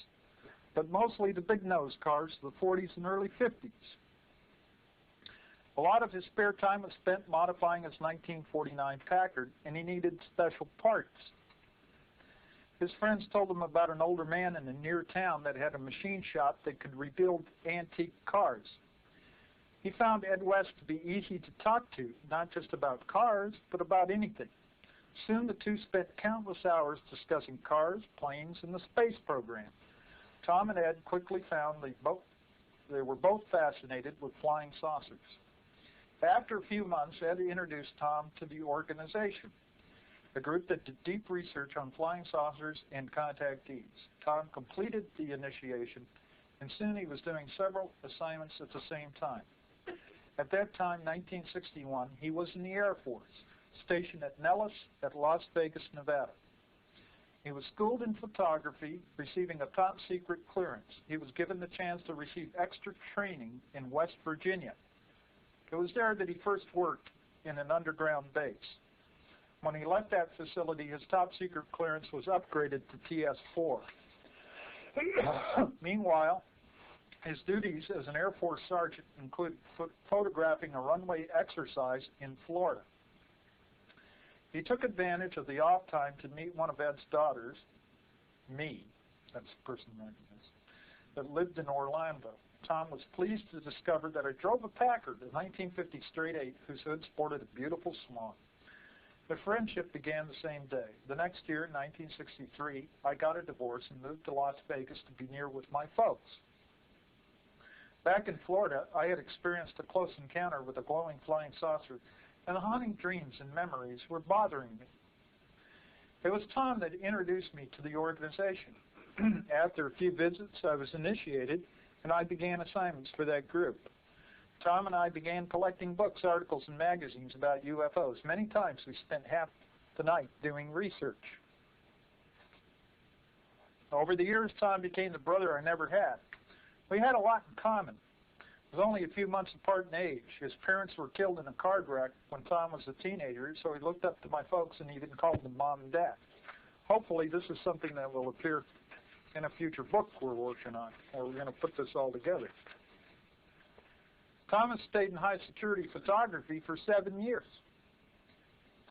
but mostly the big nose cars of the 40s and early 50s. A lot of his spare time was spent modifying his 1949 Packard, and he needed special parts. His friends told him about an older man in a near town that had a machine shop that could rebuild antique cars. He found Ed West to be easy to talk to, not just about cars, but about anything. Soon the two spent countless hours discussing cars, planes, and the space program. Tom and Ed quickly found they were both fascinated with flying saucers. After a few months, Ed introduced Tom to the organization, a group that did deep research on flying saucers and contactees. Tom completed the initiation, and soon he was doing several assignments at the same time. At that time, 1961, he was in the Air Force, stationed at Nellis at Las Vegas, Nevada. He was schooled in photography, receiving a top-secret clearance. He was given the chance to receive extra training in West Virginia. It was there that he first worked in an underground base. When he left that facility, his top-secret clearance was upgraded to TS-4. Meanwhile, his duties as an Air Force sergeant included photographing a runway exercise in Florida. He took advantage of the off time to meet one of Ed's daughters, me, that's the person that is, that lived in Orlando. Tom was pleased to discover that I drove a Packard, a 1950 straight 8, whose hood sported a beautiful swan. The friendship began the same day. The next year, in 1963, I got a divorce and moved to Las Vegas to be near with my folks. Back in Florida, I had experienced a close encounter with a glowing flying saucer, and the haunting dreams and memories were bothering me. It was Tom that introduced me to the organization. After a few visits, I was initiated, and I began assignments for that group. Tom and I began collecting books, articles, and magazines about UFOs. Many times we spent half the night doing research. Over the years, Tom became the brother I never had. We had a lot in common. It was only a few months apart in age. His parents were killed in a car wreck when Tom was a teenager, so he looked up to my folks and even called them Mom and Dad. Hopefully this is something that will appear in a future book we're working on, or we're going to put this all together. Thomas stayed in high security photography for 7 years.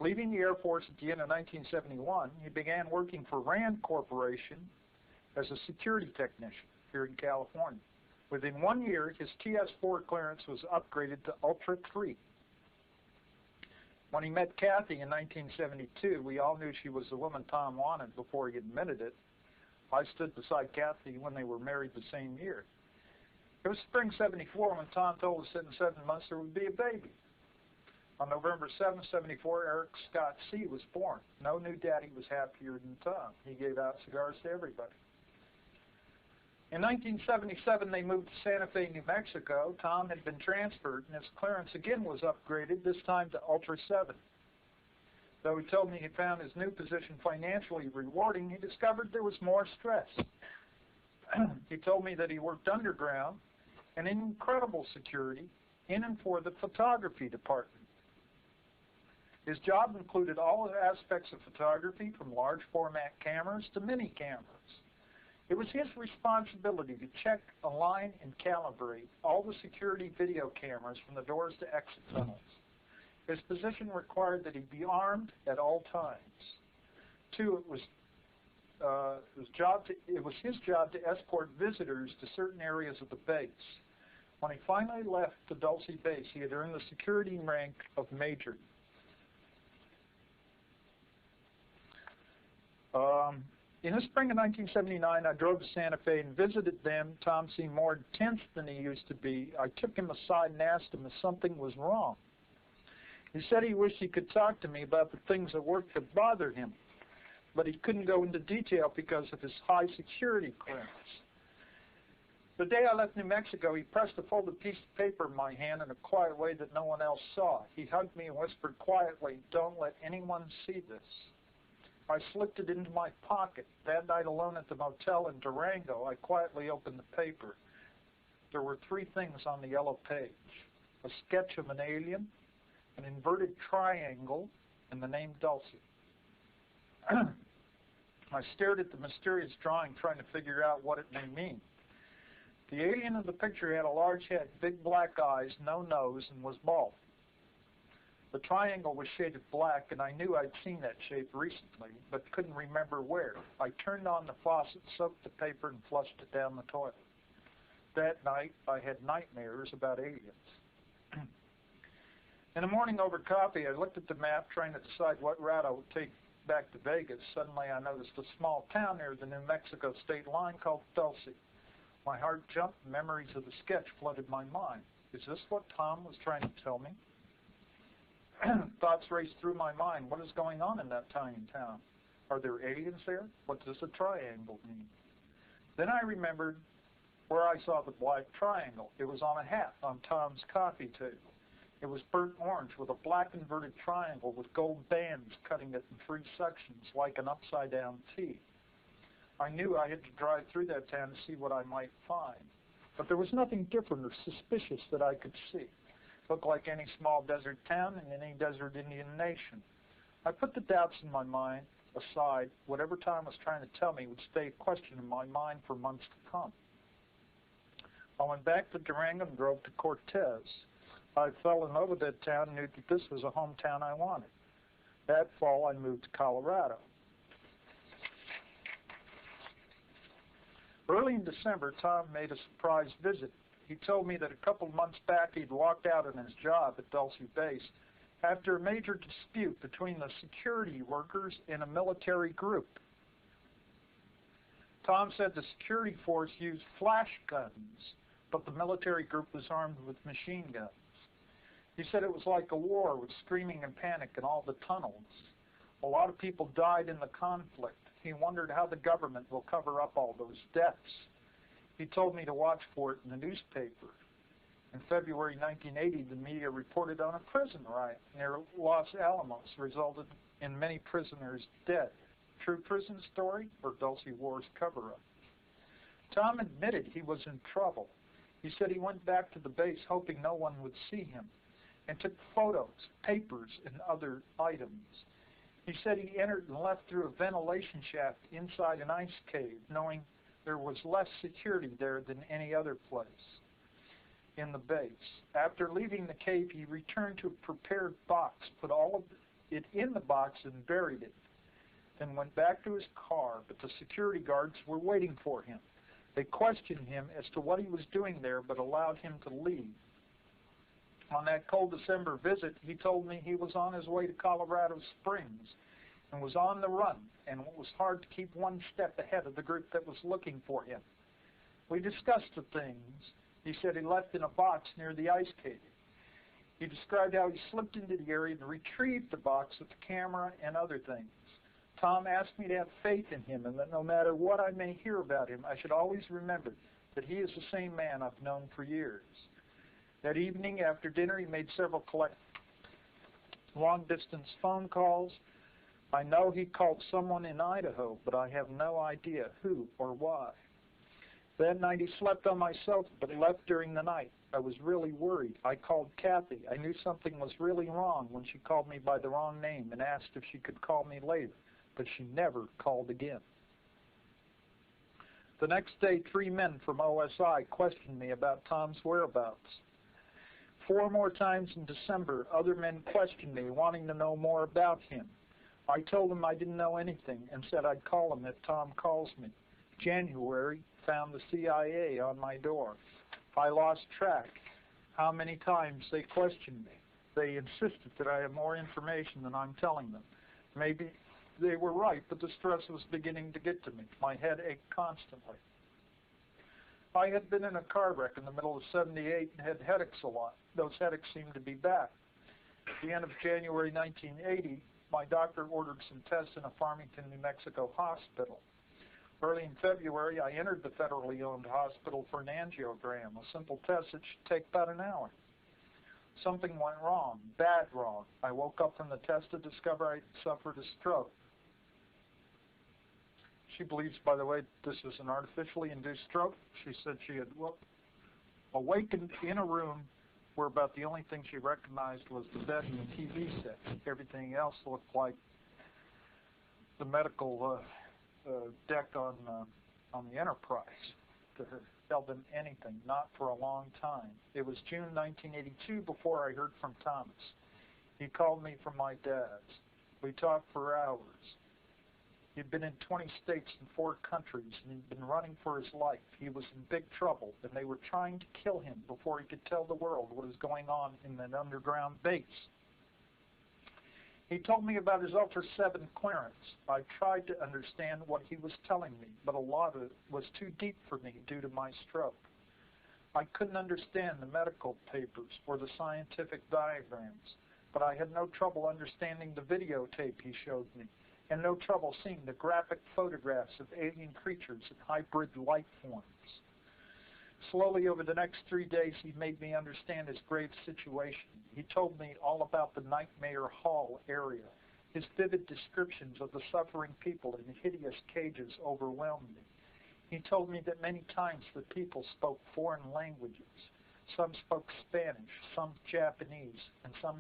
Leaving the Air Force at the end of 1971, he began working for Rand Corporation as a security technician here in California. Within 1 year, his TS-4 clearance was upgraded to Ultra 3. When he met Kathy in 1972, we all knew she was the woman Tom wanted before he admitted it. I stood beside Kathy when they were married the same year. It was spring '74 when Tom told us that in 7 months there would be a baby. On November 7, '74, Eric Scott C. was born. No new daddy was happier than Tom. He gave out cigars to everybody. In 1977, they moved to Santa Fe, New Mexico. Tom had been transferred, and his clearance again was upgraded, this time to Ultra 7. Though he told me he found his new position financially rewarding, he discovered there was more stress. He told me that he worked underground and in incredible security in and for the photography department. His job included all aspects of photography, from large format cameras to mini cameras. It was his responsibility to check, align, and calibrate all the security video cameras from the doors to exit tunnels. His position required that he be armed at all times. 2, it was his job to escort visitors to certain areas of the base. When he finally left the Dulce base, he had earned the security rank of Major. In the spring of 1979, I drove to Santa Fe and visited them. Tom seemed more intense than he used to be. I took him aside and asked him if something was wrong. He said he wished he could talk to me about the things at work that bothered him, but he couldn't go into detail because of his high security clearance. The day I left New Mexico, he pressed a folded piece of paper in my hand in a quiet way that no one else saw. He hugged me and whispered quietly, "Don't let anyone see this." I slipped it into my pocket. That night alone at the motel in Durango, I quietly opened the paper. There were 3 things on the yellow page: a sketch of an alien, an inverted triangle, and the name Dulce. I stared at the mysterious drawing, trying to figure out what it may mean. The alien in the picture had a large head, big black eyes, no nose, and was bald. The triangle was shaded black, and I knew I'd seen that shape recently, but couldn't remember where. I turned on the faucet, soaked the paper, and flushed it down the toilet. That night, I had nightmares about aliens. In the morning over coffee, I looked at the map, trying to decide what route I would take back to Vegas. Suddenly, I noticed a small town near the New Mexico state line called Dulce. My heart jumped. Memories of the sketch flooded my mind. Is this what Tom was trying to tell me? Thoughts raced through my mind. What is going on in that tiny town? Are there aliens there? What does a triangle mean? Then I remembered where I saw the black triangle. It was on a hat on Tom's coffee table. It was burnt orange with a black inverted triangle with gold bands cutting it in 3 sections like an upside-down T. I knew I had to drive through that town to see what I might find. But there was nothing different or suspicious that I could see. Looked like any small desert town in any desert Indian nation. I put the doubts in my mind aside. Whatever Tom was trying to tell me would stay a question in my mind for months to come. I went back to Durango and drove to Cortez. I fell in love with that town and knew that this was a hometown I wanted. That fall, I moved to Colorado. Early in December, Tom made a surprise visit. He told me that a couple months back he'd walked out on his job at Dulce Base after a major dispute between the security workers and a military group. Tom said the security force used flash guns, but the military group was armed with machine guns. He said it was like a war with screaming and panic in all the tunnels. A lot of people died in the conflict. He wondered how the government will cover up all those deaths. He told me to watch for it in the newspaper. In February 1980, the media reported on a prison riot near Los Alamos, resulted in many prisoners dead. True prison story or Dulce War's cover-up? Tom admitted he was in trouble. He said he went back to the base hoping no one would see him and took photos, papers, and other items. He said he entered and left through a ventilation shaft inside an ice cave, knowing there was less security there than any other place in the base. After leaving the cave, he returned to a prepared box, put all of it in the box, and buried it. Then went back to his car, but the security guards were waiting for him. They questioned him as to what he was doing there, but allowed him to leave. On that cold December visit, he told me he was on his way to Colorado Springs and was on the run, and it was hard to keep one step ahead of the group that was looking for him. We discussed the things he said he left in a box near the ice cave. He described how he slipped into the area and retrieved the box with the camera and other things. Tom asked me to have faith in him and that no matter what I may hear about him, I should always remember that he is the same man I've known for years. That evening after dinner, he made several long-distance phone calls. I know he called someone in Idaho, but I have no idea who or why. That night he slept on my sofa, but left during the night. I was really worried. I called Kathy. I knew something was really wrong when she called me by the wrong name and asked if she could call me later, but she never called again. The next day, 3 men from OSI questioned me about Tom's whereabouts. 4 more times in December, other men questioned me, wanting to know more about him. I told them I didn't know anything and said I'd call him if Tom calls me. January, found the CIA on my door. I lost track how many times they questioned me. They insisted that I have more information than I'm telling them. Maybe they were right, but the stress was beginning to get to me. My head ached constantly. I had been in a car wreck in the middle of '78 and had headaches a lot. Those headaches seemed to be back. At the end of January 1980, my doctor ordered some tests in a Farmington, New Mexico hospital. Early in February, I entered the federally owned hospital for an angiogram, a simple test that should take about an hour. Something went wrong, bad wrong. I woke up from the test to discover I suffered a stroke. She believes, by the way, this is an artificially induced stroke. She said she had awakened in a room where about the only thing she recognized was the bed and the TV set. Everything else looked like the medical deck on the Enterprise. To her, held in anything, not for a long time. It was June 1982 before I heard from Thomas. He called me from my dad's. We talked for hours. He'd been in 20 states and 4 countries, and he'd been running for his life. He was in big trouble, and they were trying to kill him before he could tell the world what was going on in that underground base. He told me about his Ultra 7 clearance. I tried to understand what he was telling me, but a lot of it was too deep for me due to my stroke. I couldn't understand the medical papers or the scientific diagrams, but I had no trouble understanding the videotape he showed me, and no trouble seeing the graphic photographs of alien creatures and hybrid life forms. Slowly over the next 3 days, he made me understand his grave situation. He told me all about the Nightmare Hall area. His vivid descriptions of the suffering people in hideous cages overwhelmed me. He told me that many times the people spoke foreign languages. Some spoke Spanish, some Japanese, and some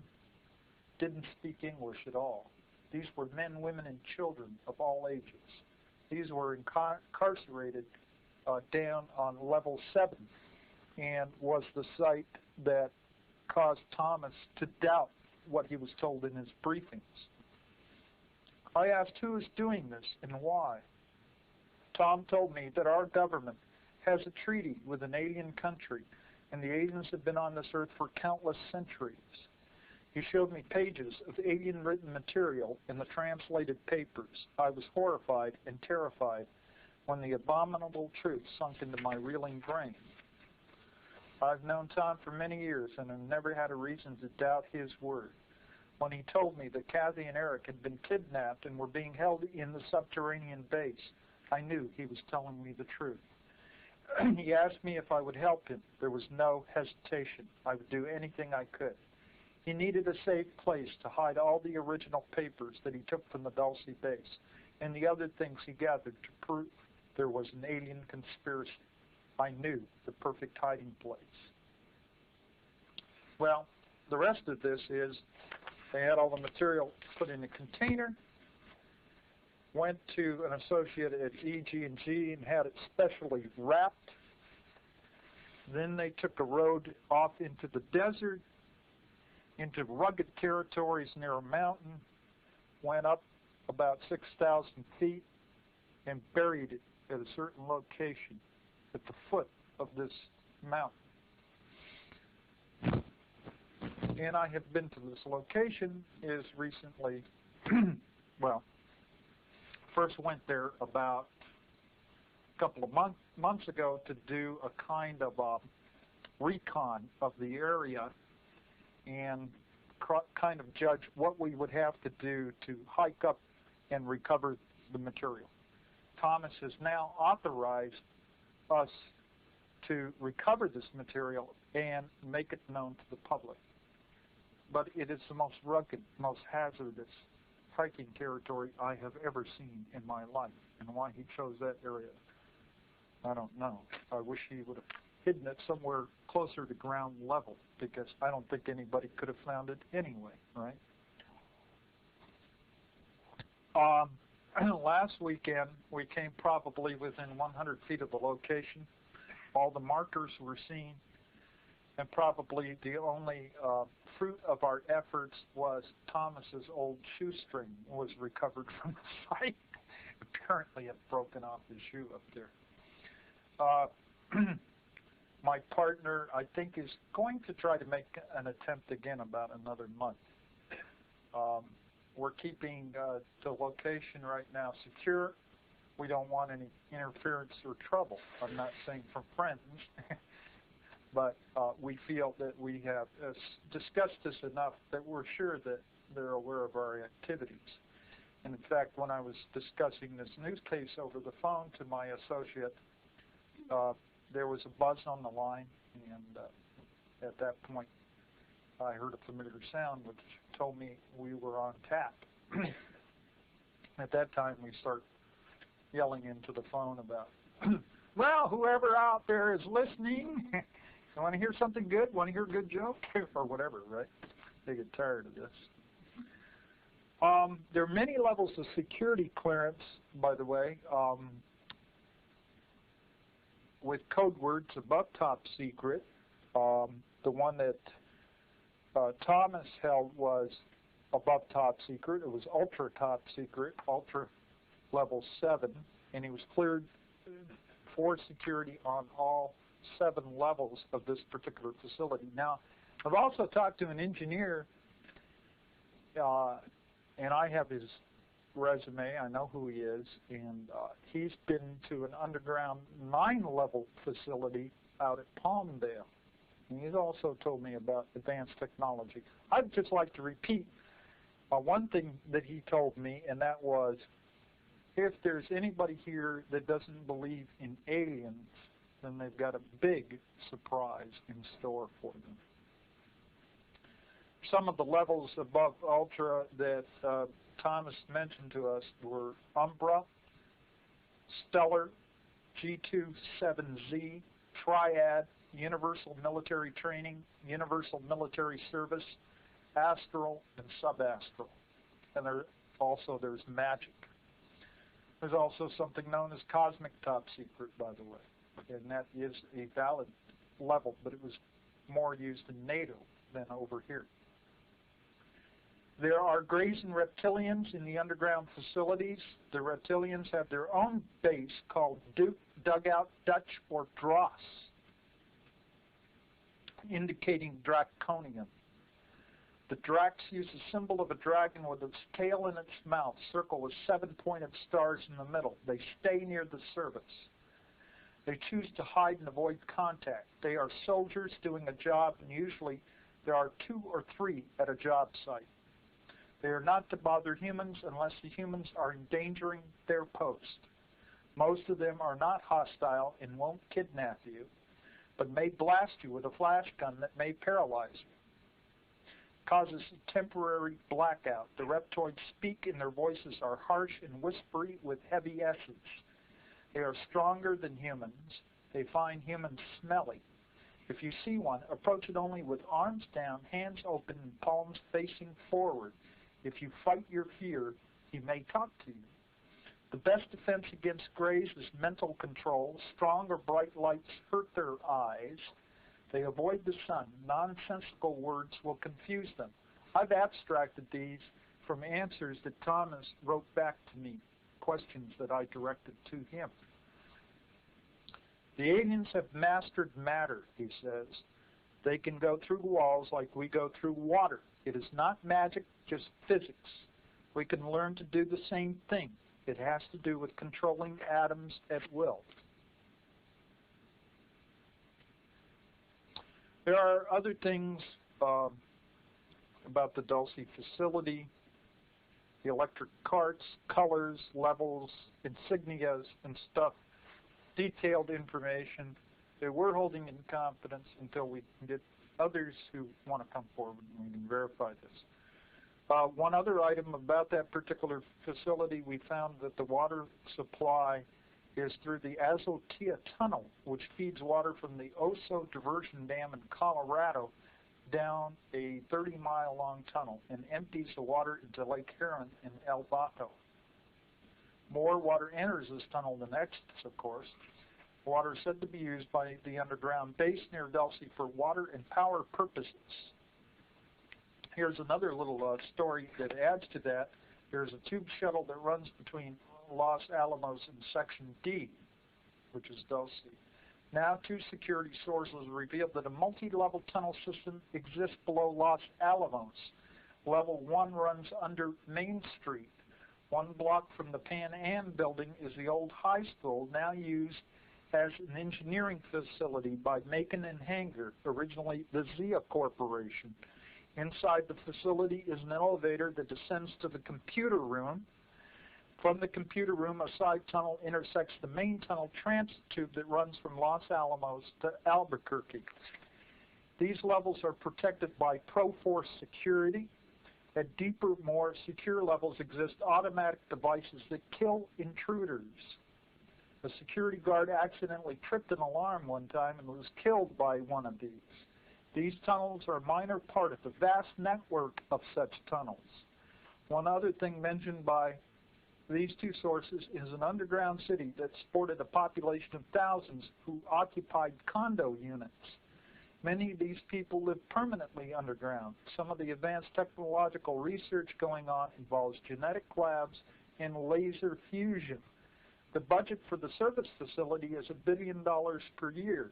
didn't speak English at all. These were men, women, and children of all ages. These were incarcerated down on level 7, and was the site that caused Thomas to doubt what he was told in his briefings. I asked who is doing this and why. Tom told me that our government has a treaty with an alien country, and the aliens have been on this earth for countless centuries. He showed me pages of alien-written material in the translated papers. I was horrified and terrified when the abominable truth sunk into my reeling brain. I've known Tom for many years and have never had a reason to doubt his word. When he told me that Kathy and Eric had been kidnapped and were being held in the subterranean base, I knew he was telling me the truth. He asked me if I would help him. There was no hesitation. I would do anything I could. He needed a safe place to hide all the original papers that he took from the Dulce base and the other things he gathered to prove there was an alien conspiracy. I knew the perfect hiding place. Well, the rest of this is they had all the material put in a container, went to an associate at EG&G and had it specially wrapped. Then they took a road off into the desert, into rugged territories near a mountain, went up about 6,000 feet, and buried it at a certain location at the foot of this mountain. And I have been to this location as recently, well, first went there about a couple of months ago to do a kind of recon of the area and kind of judge what we would have to do to hike up and recover the material. Thomas has now authorized us to recover this material and make it known to the public. But it is the most rugged, most hazardous hiking territory I have ever seen in my life. And why he chose that area, I don't know. I wish he would have hidden it somewhere closer to ground level, because I don't think anybody could have found it anyway, right? Last weekend, we came probably within 100 feet of the location. All the markers were seen, and probably the only fruit of our efforts was Thomas's old shoestring was recovered from the site. Apparently, it broken off his shoe up there. My partner, I think, is going to try to make an attempt again about another month. We're keeping the location right now secure. We don't want any interference or trouble. I'm not saying from friends, but we feel that we have discussed this enough that we're sure that they're aware of our activities. And in fact, when I was discussing this news case over the phone to my associate, there was a buzz on the line, and at that point, I heard a familiar sound which told me we were on tap. At that time, we start yelling into the phone about, well, whoever out there is listening, you want to hear something good? Want to hear a good joke? Or whatever, right? They get tired of this. There are many levels of security clearance, by the way, with code words above top secret. The one that Thomas held was above top secret. It was ultra top secret, ultra level 7, and he was cleared for security on all 7 levels of this particular facility. Now, I've also talked to an engineer, and I have his resume. I know who he is, and he's been to an underground 9-level facility out at Palmdale. And he's also told me about advanced technology. I'd just like to repeat one thing that he told me, and that was, if there's anybody here that doesn't believe in aliens, then they've got a big surprise in store for them. Some of the levels above Ultra that Thomas mentioned to us were Umbra, Stellar, G27Z, Triad, Universal Military Training, Universal Military Service, Astral, and Subastral. And there's Magic. There's also something known as Cosmic Top Secret, by the way, and that is a valid level, but it was more used in NATO than over here. There are grazing reptilians in the underground facilities. The reptilians have their own base called Duke, Dugout, Dutch, or Dross, indicating draconian. The Drax use a symbol of a dragon with its tail in its mouth, circled with 7-pointed stars in the middle. They stay near the service. They choose to hide and avoid contact. They are soldiers doing a job, and usually there are 2 or 3 at a job site. They are not to bother humans unless the humans are endangering their post. Most of them are not hostile and won't kidnap you, but may blast you with a flash gun that may paralyze you. Causes a temporary blackout. The reptoids speak and their voices are harsh and whispery with heavy S's. They are stronger than humans. They find humans smelly. If you see one, approach it only with arms down, hands open, and palms facing forward. If you fight your fear, he may talk to you. The best defense against grays is mental control. Strong or bright lights hurt their eyes. They avoid the sun. Nonsensical words will confuse them. I've abstracted these from answers that Thomas wrote back to me, questions that I directed to him. The aliens have mastered matter, he says. They can go through walls like we go through water. It is not magic, just physics. We can learn to do the same thing. It has to do with controlling atoms at will. There are other things about the Dulce facility, the electric carts, colors, levels, insignias, and stuff, detailed information that we're holding in confidence until we can get others who want to come forward and we can verify this. One other item about that particular facility, we found that the water supply is through the Azotea Tunnel, which feeds water from the Oso Diversion Dam in Colorado down a 30-mile-long tunnel and empties the water into Lake Huron in El Bato. More water enters this tunnel than exits, of course. Water is said to be used by the underground base near Dulce for water and power purposes. Here's another little story that adds to that. There's a tube shuttle that runs between Los Alamos and Section D, which is Dulce. Now, 2 security sources revealed that a multi-level tunnel system exists below Los Alamos. Level 1 runs under Main Street. 1 block from the Pan Am building is the old high school, now used as an engineering facility by Macon and Hanger, originally the Zia Corporation. Inside the facility is an elevator that descends to the computer room. From the computer room, a side tunnel intersects the main tunnel transit tube that runs from Los Alamos to Albuquerque. These levels are protected by Pro-Force security. At deeper, more secure levels exist automatic devices that kill intruders. A security guard accidentally tripped an alarm one time and was killed by one of these. These tunnels are a minor part of the vast network of such tunnels. One other thing mentioned by these 2 sources is an underground city that sported a population of thousands who occupied condo units. Many of these people live permanently underground. Some of the advanced technological research going on involves genetic labs and laser fusion. The budget for the service facility is $1 billion per year,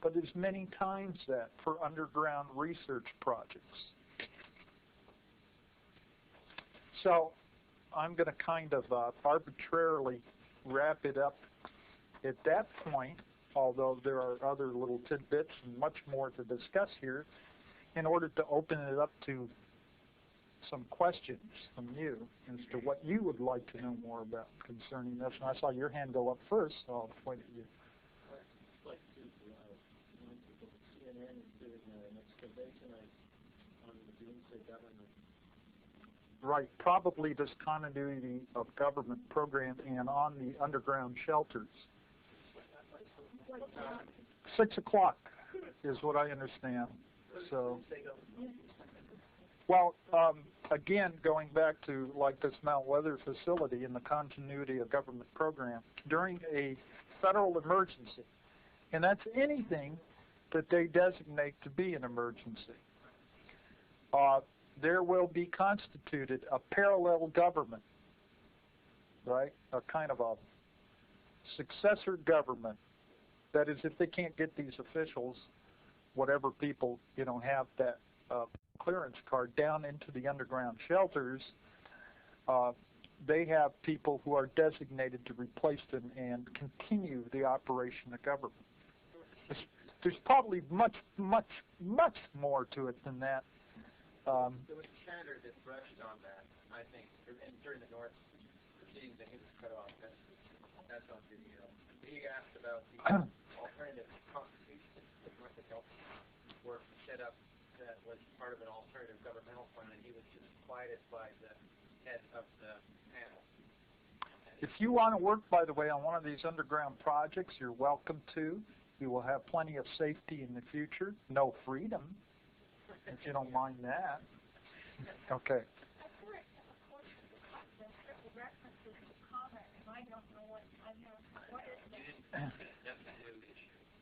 but is many times that for underground research projects. So I'm going to kind of arbitrarily wrap it up at that point, although there are other little tidbits and much more to discuss here, in order to open it up to some questions from you as to what you would like to know more about concerning this. And I saw your hand go up first, so I'll point at you. I'd like to CNN is doing an excavation on the Doomsday government. Right, probably discontinuity of government program and on the underground shelters. 6 o'clock is what I understand. So, well, again, going back to like this Mount Weather facility and the continuity of government program during a federal emergency, and that's anything that they designate to be an emergency. there will be constituted a parallel government, right? A kind of a successor government. That is, if they can't get these officials, whatever people, have that clearance card down into the underground shelters, they have people who are designated to replace them and continue the operation of government. There's probably much, much, much more to it than that. There was a senator that brushed on that, I think, during the North proceedings, and he was cut off. That's on video. He asked about the alternative constitution that North Dakota work set up that was part of an alternative governmental fund, and he was just quieted by the head of the panel. If you want to work, by the way, on one of these underground projects, you're welcome to. You will have plenty of safety in the future. No freedom, if you don't mind that. Okay.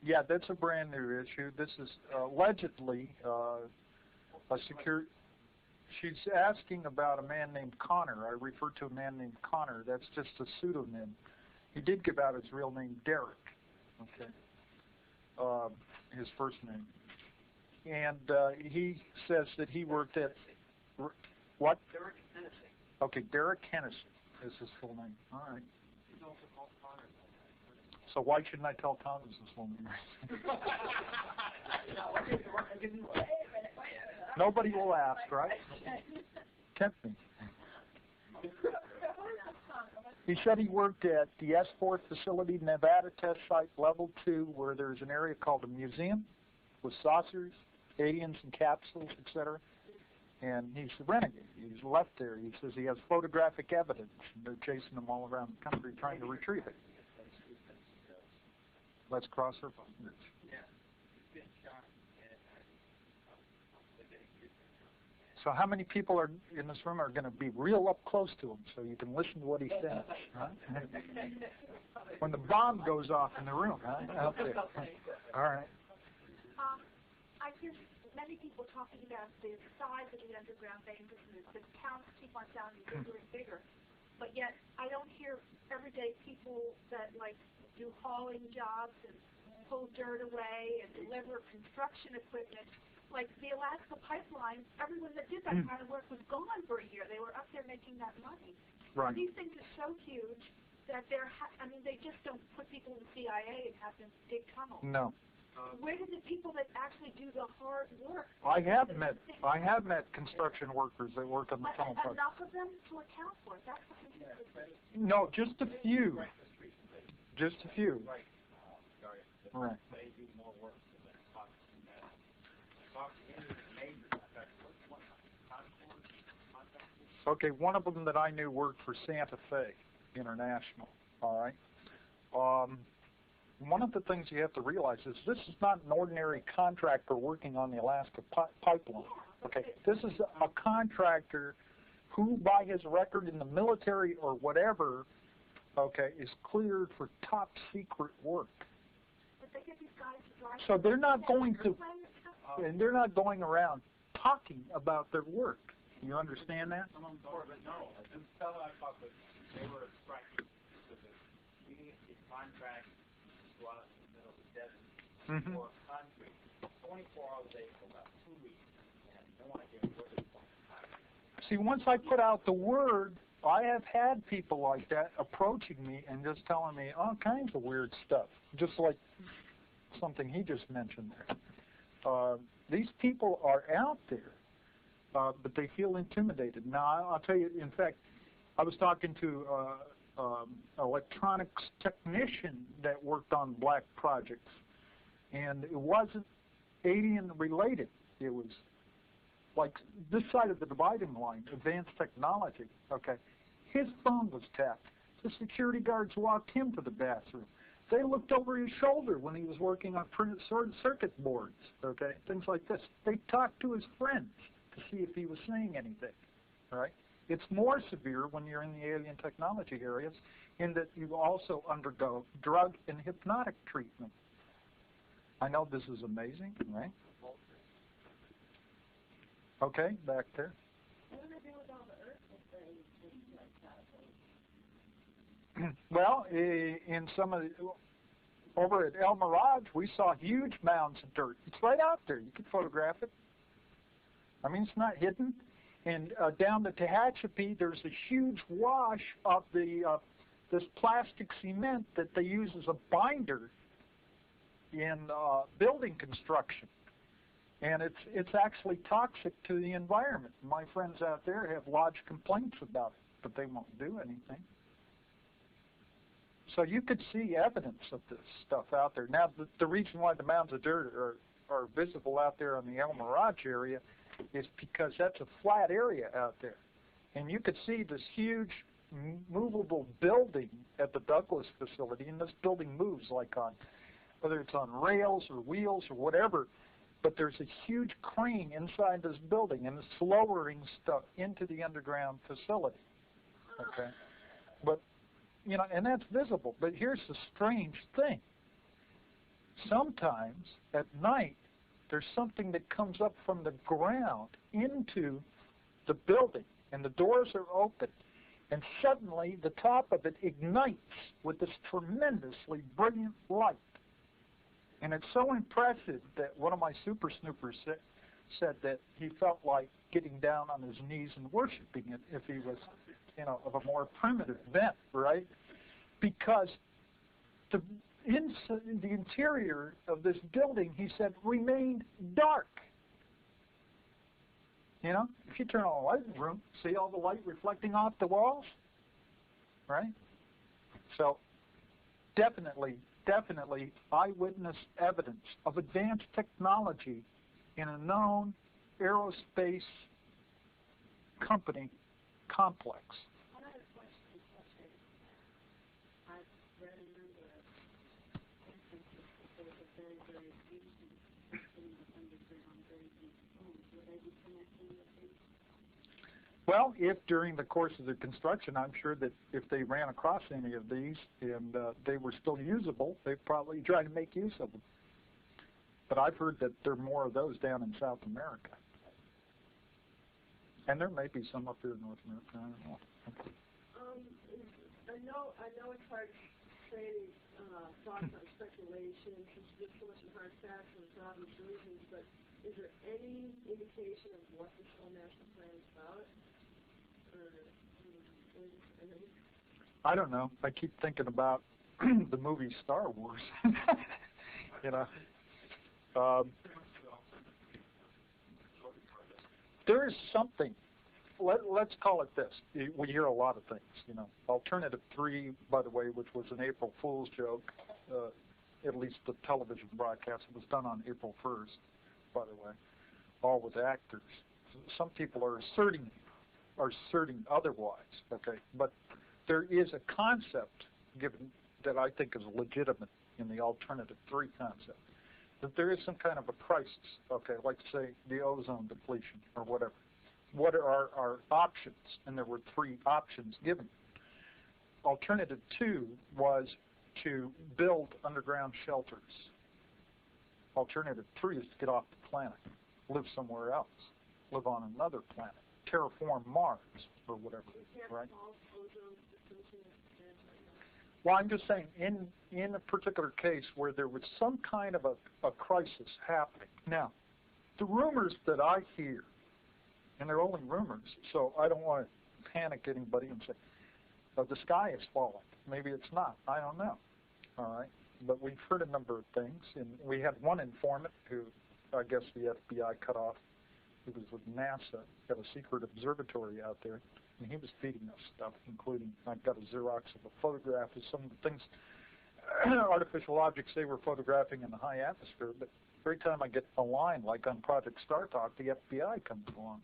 Yeah, that's a brand new issue. This is allegedly a secure. She's asking about a man named Connor. I refer to a man named Connor. That's just a pseudonym. He did give out his real name, Derek. Okay. His first name. And he says that he worked at what? Derek Hennessy. Okay, Derek Hennessy is his full name. All right. He's also called Connor. So why shouldn't I tell Thomas his full name? Nobody will ask, right? Tempt me. He said he worked at the S4 facility, Nevada test site level 2, where there's an area called a museum with saucers, aliens and capsules, etc. And he's a renegade. He's left there. He says he has photographic evidence, and they're chasing him all around the country trying to retrieve it. Let's cross our fingers. So how many people are in this room are going to be real up close to him so you can listen to what he says, right? When the bomb goes off in the room, right? Out there. All right. I hear many people talking about the size of the underground veins, and the counts keep on sounding bigger and bigger. But yet, I don't hear everyday people that do hauling jobs and pull dirt away and deliver construction equipment. Like the Alaska pipeline, everyone that did that kind of work was gone for a year. They were up there making that money. Right. These things are so huge that they just don't put people in the CIA and have them dig tunnels. No. Where do the people that actually do the hard work? I have met construction workers that work on the tunnel project. Enough of them to account for it. That's what I'm No, just a few. Just a few. Right. They do more work than that. Okay, one of them that I knew worked for Santa Fe International. All right. One of the things you have to realize is this is not an ordinary contractor working on the Alaska pipeline. Okay, this is a contractor who, by his record in the military or whatever, okay, is cleared for top secret work. But they get these guys to drive. So they're not going to, and they're not going around talking about their work. You understand that? But no, this fellow I talked with, they were striking. We need a contract to go out in the middle of the desert for concrete, 24 hours a day for about 2 weeks. And they want to get rid of it. See, once I put out the word, I have had people like that approaching me and just telling me all kinds of weird stuff, just like something he just mentioned there. These people are out there, but they feel intimidated. Now, I'll tell you, in fact, I was talking to an electronics technician that worked on black projects, and it wasn't alien-related. It was like this side of the dividing line, advanced technology. Okay, his phone was tapped. The security guards walked him to the bathroom. They looked over his shoulder when he was working on printed circuit boards. Okay, things like this. They talked to his friends to see if he was saying anything. All right, it's more severe when you're in the alien technology areas, in that you also undergo drug and hypnotic treatment. I know this is amazing, right? Okay, back there. What do they do with all the earth if they like that? Well, in some of the, over at El Mirage, we saw huge mounds of dirt. It's right out there. You can photograph it. I mean, it's not hidden. And down the Tehachapi, there's a huge wash of the this plastic cement that they use as a binder in building construction. And it's actually toxic to the environment. My friends out there have lodged complaints about it, but they won't do anything. So you could see evidence of this stuff out there. Now, the reason why the mounds of dirt are visible out there in the El Mirage area is because that's a flat area out there. And you could see this huge movable building at the Douglas facility, and this building moves like on, whether it's on rails or wheels or whatever, but there's a huge crane inside this building, and it's lowering stuff into the underground facility. Okay? But, you know, and that's visible. But here's the strange thing. Sometimes at night, there's something that comes up from the ground into the building, and the doors are open, and suddenly the top of it ignites with this tremendously brilliant light. And it's so impressive that one of my super snoopers said that he felt like getting down on his knees and worshiping it if he was, you know, of a more primitive bent, right? Because the interior of this building, he said, remained dark. You know, if you turn on the light in the room, see all the light reflecting off the walls, right? So definitely eyewitness evidence of advanced technology in a known aerospace company complex. One other question, I've read a number of instances that there was a very, very easy in the underground, very deep homes. Were they be connecting with these? Well, if during the course of the construction, I'm sure that if they ran across any of these and they were still usable, they'd probably try to make use of them. But I've heard that there are more of those down in South America. And there may be some up here in North America. I don't know. I know it's hard to say thoughts on speculation since there's so much in hard facts and it's obvious reasons, but is there any indication of what this whole national plan is about? I don't know. I keep thinking about the movie Star Wars. You know, there is something. Let's call it this. We hear a lot of things. You know, Alternative 3, by the way, which was an April Fool's joke. At least the television broadcast. It was done on April 1st, by the way, all with actors. Some people are asserting otherwise. Okay, but there is a concept given that I think is legitimate in the Alternative 3 concept, that there is some kind of a crisis, okay, like say the ozone depletion or whatever. What are our options? And there were 3 options given. Alternative 2 was to build underground shelters. Alternative 3 is to get off the planet, live somewhere else, live on another planet, terraform Mars or whatever, right? Well, I'm just saying, in a particular case where there was some kind of a crisis happening. Now, the rumors that I hear, and they're only rumors, so I don't want to panic anybody and say, oh, the sky is falling. Maybe it's not. I don't know. All right? But we've heard a number of things, and we had one informant who I guess the FBI cut off. He was with NASA, got a secret observatory out there, and he was feeding us stuff, including, I've got a Xerox of a photograph of some of the things, artificial objects they were photographing in the high atmosphere, but every time I get a line, like on Project Star Talk, the FBI comes along.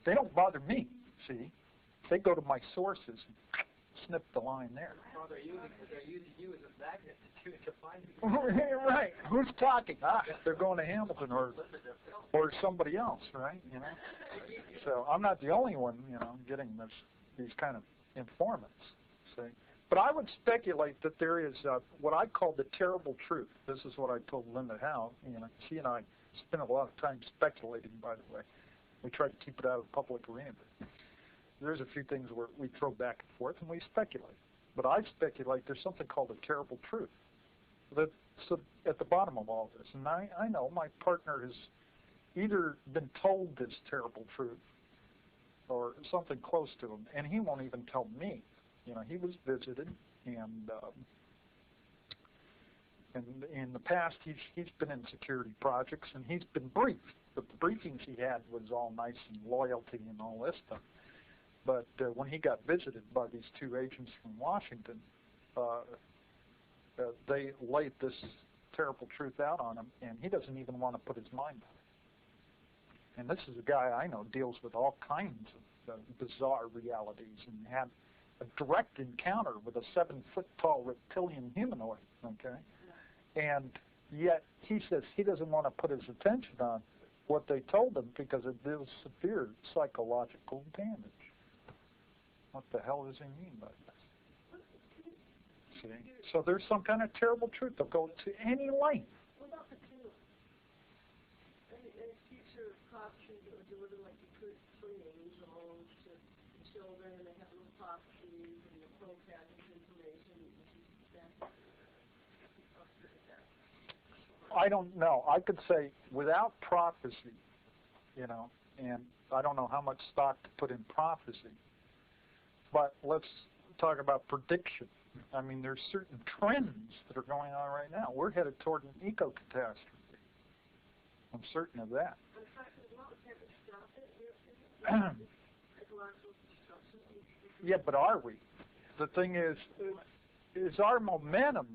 They don't bother me, see? They go to my sources and snip the line there. Well, they're using you as a magnet to find you. Right. Who's talking? They're going to Hamilton or somebody else, right? You know. So I'm not the only one, you know, getting these kind of informants. See. But I would speculate that there is what I call the terrible truth. This is what I told Linda Howe. You know, she and I spent a lot of time speculating, by the way. We try to keep it out of the public arena. But there's a few things where we throw back and forth and we speculate. But I speculate there's something called a terrible truth that's at the bottom of all this. And I know my partner has either been told this terrible truth or something close to him, and he won't even tell me. He was visited, and in the past he's been in security projects, and he's been briefed. But the briefings he had was all nice and loyalty and all this stuff. But when he got visited by these two agents from Washington, they laid this terrible truth out on him, and he doesn't even want to put his mind on it. And this is a guy I know deals with all kinds of bizarre realities and had a direct encounter with a 7-foot-tall reptilian humanoid, okay? And yet he says he doesn't want to put his attention on what they told him because it deals severe psychological damage. What the hell does he mean by this? See? So there's some kind of terrible truth. They'll go to any length. What about the two? Any future prophecies that were delivered, like you could bring angels to children, and they have little prophecies, and the Pope has this information. I don't know. I could say without prophecy, and I don't know how much stock to put in prophecy, but let's talk about prediction. I mean, there's certain trends that are going on right now. We're headed toward an eco-catastrophe. I'm certain of that. Yeah, but are we? The thing is our momentum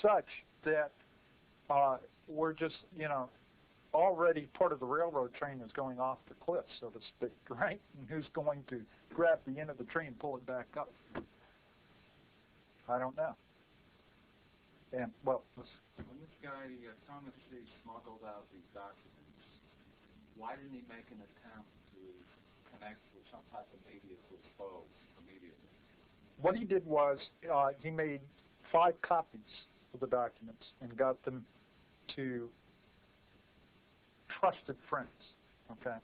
such that we're just, already part of the railroad train is going off the cliff, so to speak, right? And who's going to grab the end of the train and pull it back up? I don't know. And, well, when this guy, Thomas C., smuggled out these documents, why didn't he make an attempt to connect with some type of media to expose immediately? What he did was he made 5 copies of the documents and got them to trusted friends, okay?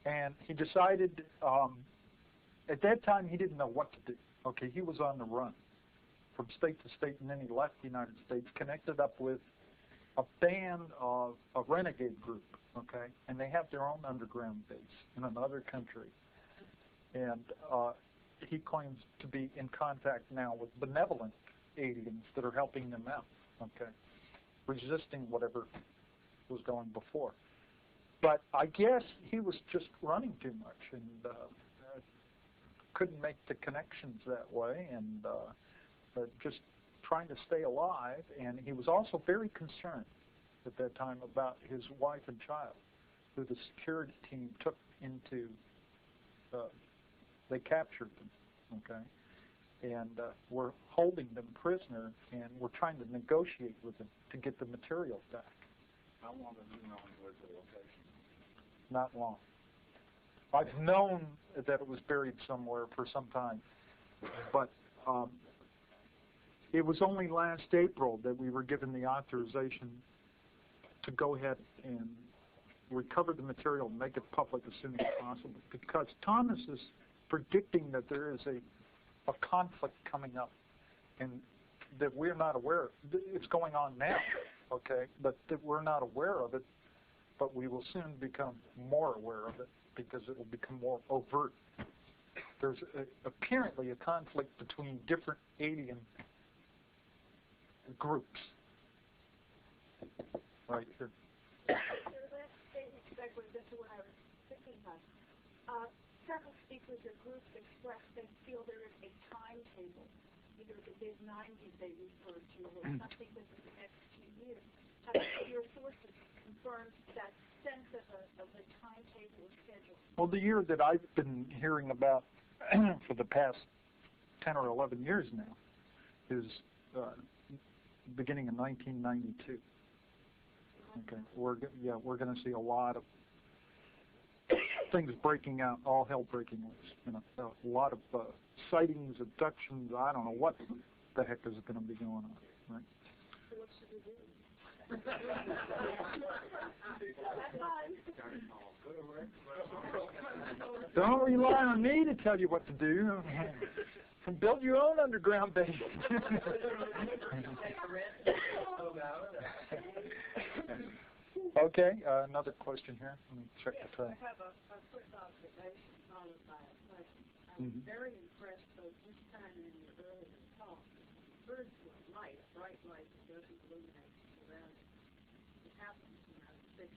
And he decided, at that time he didn't know what to do. Okay, he was on the run from state to state, and then he left the United States, connected up with a band of a renegade group, okay? And they have their own underground base in another country. And he claims to be in contact now with benevolent aliens that are helping them out, okay? Resisting whatever was going before. But I guess he was just running too much and couldn't make the connections that way, and just trying to stay alive. And he was also very concerned at that time about his wife and child, who the security team took into, they captured them, okay? And we're holding them prisoner, and we're trying to negotiate with them to get the material back. How long have you known where the location? Not long. I've known that it was buried somewhere for some time, but it was only last April that we were given the authorization to go ahead and recover the material and make it public as soon as possible, because Thomas is predicting that there is a conflict coming up and that we're not aware of. It's going on now, okay, but that we're not aware of it, but we will soon become more aware of it because it will become more overt. There's apparently a conflict between different alien groups right here. Your last statement segues into what I was thinking of. Several speakers or groups expressed they feel there is a timetable, either the big 90s they refer to, or something within the next 2 years. Have your sources confirmed that sense of a timetable or schedule? Well, the year that I've been hearing about for the past 10 or 11 years now is beginning in 1992. Okay, we're going to see a lot of things breaking out, all hell breaking loose. A lot of sightings, abductions. I don't know what the heck is going to be going on. Right? So what should we do? That's fine. Go to work. Don't rely on me to tell you what to do. Build your own underground base. Okay, another question here. Let me check the time. I have a quick observation followed by a question. I was very impressed both this time and in your earlier talk. Birds with light, bright light that doesn't illuminate the surroundings. It happens when I was 16,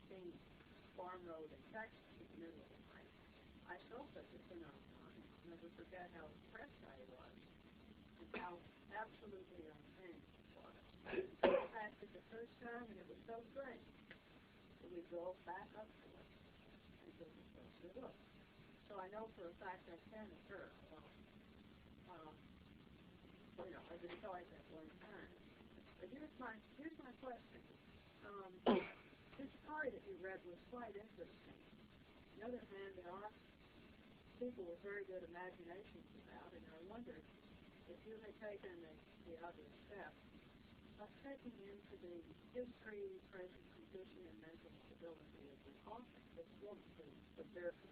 Farm Road in Texas in the middle of the night. I saw such a phenomenon. I'll never forget how impressed I was and how absolutely unhinged it was. I passed it the first time and it was so great. So we drove back up to it and took a closer look. So I know for a fact that can occur. I just saw it at one time. But here's my question. This story that you read was quite interesting. On the other hand, there are people with very good imaginations about, and I wondered if you had taken the other step of taking into the history, present condition, and mental stability of the author, this woman who was there for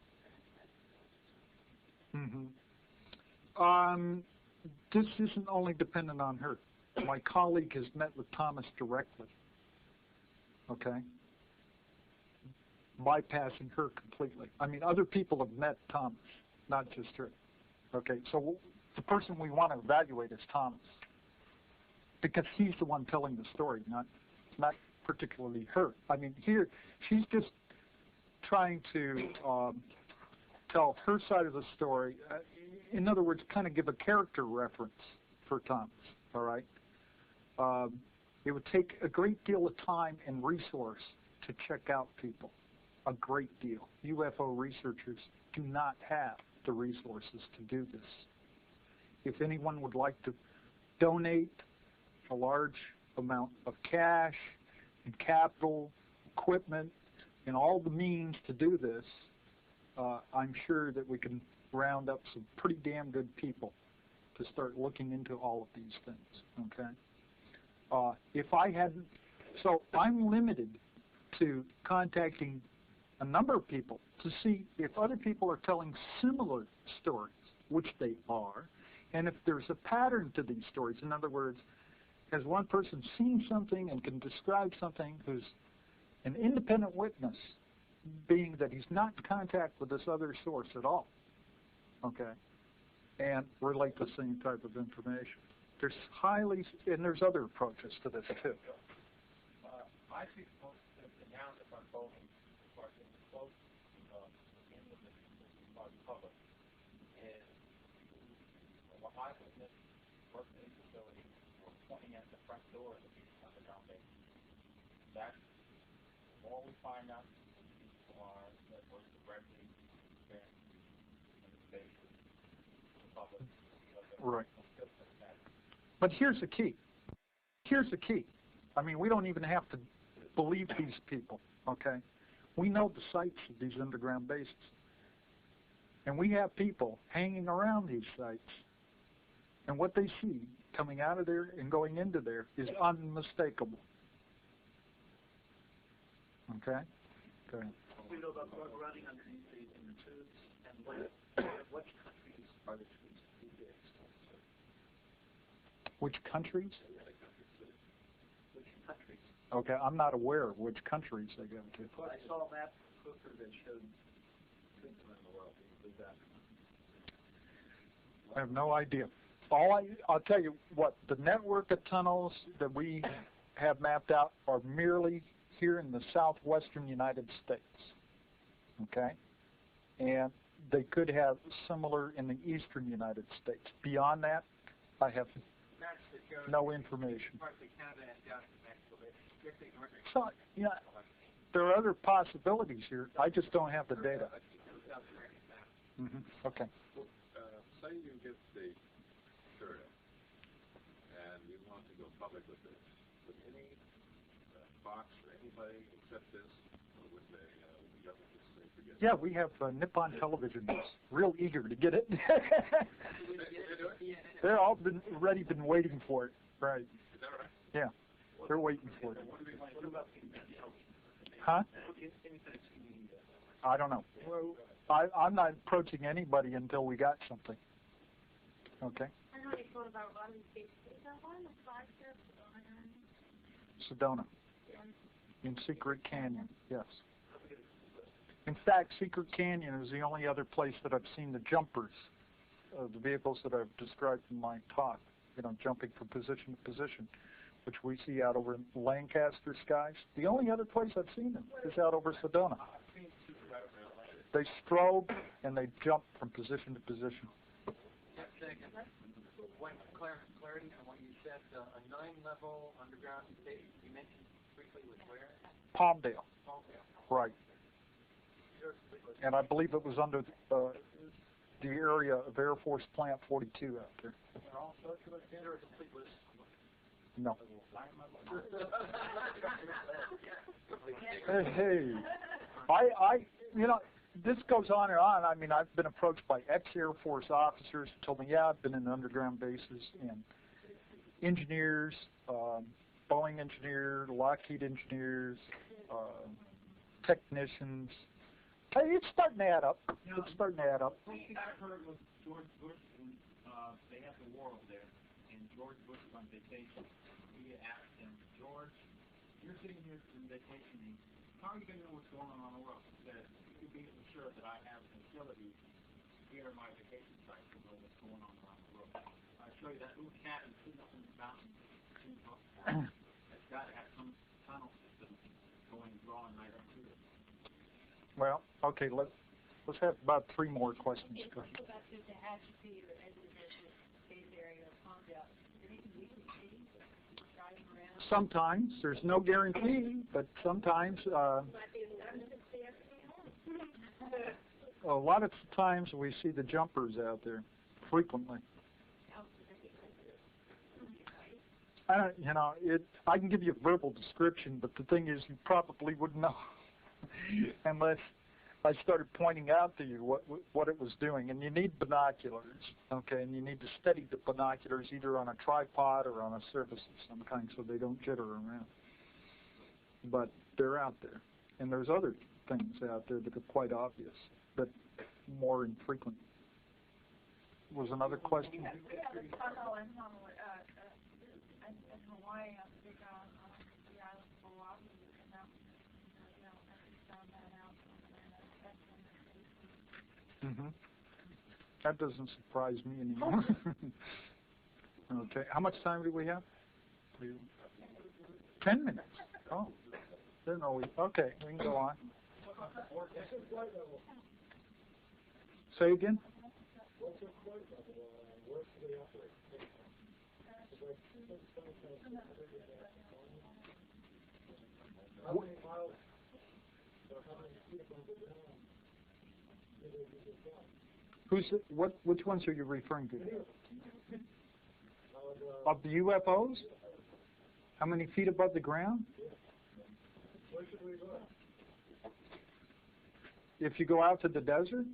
This isn't only dependent on her. My colleague has met with Thomas directly, okay, bypassing her completely. I mean, other people have met Thomas, not just her, okay? So the person we want to evaluate is Thomas, because he's the one telling the story, not particularly her. I mean, here, she's just trying to tell her side of the story. In other words, kind of give a character reference for Thomas, all right? It would take a great deal of time and resource to check out people, a great deal. UFO researchers do not have the resources to do this. If anyone would like to donate a large amount of cash and capital, equipment, and all the means to do this, I'm sure that we can round up some pretty damn good people to start looking into all of these things, okay? If I hadn't, so I'm limited to contacting a number of people to see if other people are telling similar stories, which they are, and if there's a pattern to these stories. In other words, has one person seen something and can describe something who's an independent witness, being that he's not in contact with this other source at all, okay, and relate the same type of information. There's and there's other approaches to this too. I see the narrative unfolding as far as the close in with the public is what I witnessed working in the facility or pointing at the front door of the underground base. That's the more we find out who people are that work directly in the space with the public. Right. But here's the key. Here's the key. I mean, we don't even have to believe these people, okay? We know the sites of these underground bases. And we have people hanging around these sites. And what they see coming out of there and going into there is unmistakable. Okay? Go ahead. We know about drug running underneath in the tubes, and what countries are the tubes? Which countries? Which countries? Okay, I'm not aware of which countries they go to. I saw a map closer that showed things around the world. I have no idea. I'll tell you what, the network of tunnels that we have mapped out are merely here in the southwestern United States. Okay? And they could have similar in the eastern United States. Beyond that, I have no information. So, yeah, there are other possibilities here. I just don't have the data. Okay. Say you get the material and you want to go public with this. Would any Fox or anybody accept this, or would they the government just say forget it? Yeah, we have Nippon Television is real eager to get it. They're all been waiting for it. Right. Is that right? Yeah, they're waiting for it. What about Huh? I don't know. Well, I'm not approaching anybody until we got something. Okay. I know you thought about a lot of these cases. Is there one in the side here? Sedona. In Secret Canyon, yes. In fact, Secret Canyon is the only other place that I've seen the jumpers, the vehicles that I've described in my talk, jumping from position to position, which we see out over Lancaster skies. The only other place I've seen them is out over Sedona. They strobe and they jump from position to position. One clarity on what you said, a 9-level underground station you mentioned briefly was where? Palmdale. Palmdale. Right. And I believe it was under the area of Air Force Plant 42 out there. No. Hey, this goes on and on. I mean, I've been approached by ex-Air Force officers who told me, yeah, I've been in underground bases, and engineers, Boeing engineers, Lockheed engineers, technicians. Hey, it's starting to add up. It's starting to add up. One thing I've heard was George Bush, when they had the war over there, and George Bush was on vacation. He asked him, George, you're sitting here on vacation, how are you going to know what's going on the world? He said, you can be assured that I have facilities here in my vacation site to know what's going on around the world. I'll show you that little cabin sitting up in the mountain. It's got to have some tunnel system drawing right up to it. Well, okay, let's have about 3 more questions. Go ahead. Go back to the Hatchie or Edmonton Space area of Palmdale. Is there anything we can see driving around? Sometimes. There's no guarantee, but sometimes. A lot of times we see the jumpers out there, frequently. I can give you a verbal description, but the thing is, you probably wouldn't know unless I started pointing out to you what it was doing. And you need binoculars, okay? And you need to steady the binoculars either on a tripod or on a surface of some kind so they don't jitter around. But they're out there. And there's other things out there that are quite obvious, but more infrequent. Was another question? Yeah, the tunnel in Hawaii, I think on the island of Oahu, and that, I found that out. That doesn't surprise me anymore. Okay, how much time do we have? 10 minutes. Oh, didn't know we. Okay, we can go on. Say again. Which ones are you referring to? Of the UFOs? How many feet above the ground? If you go out to the desert?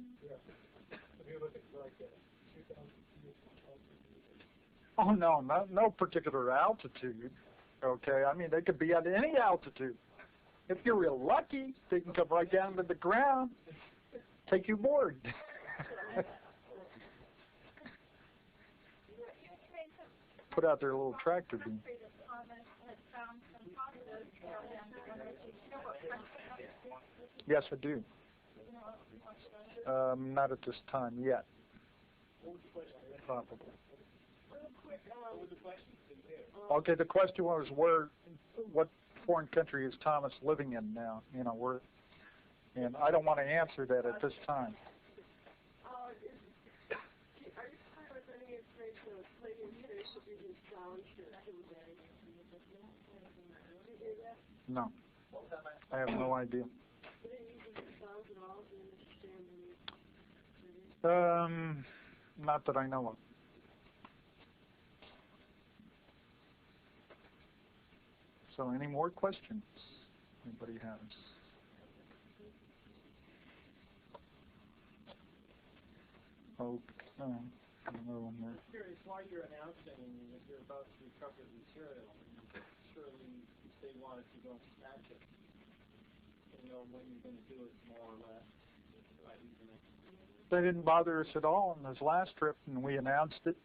Oh, no particular altitude. Okay, I mean, they could be at any altitude. If you're real lucky, they can come right down to the ground, take you aboard. Put out their little tractor beam. Yes, I do. Not at this time yet. Probably. Okay, the question was what foreign country is Thomas living in now? And I don't want to answer that at this time. Are you familiar with any information of Canadian space that uses sound to convey? No, I have no idea. Do they use sounds at all? Do you understand? Not that I know of. So, any more questions? Anybody has? Okay. No more. I'm curious why you're announcing that you're about to recover material. Surely, if they wanted to go and snatch it, you know when you're going to do it, more or less. They didn't bother us at all on this last trip, and we announced it.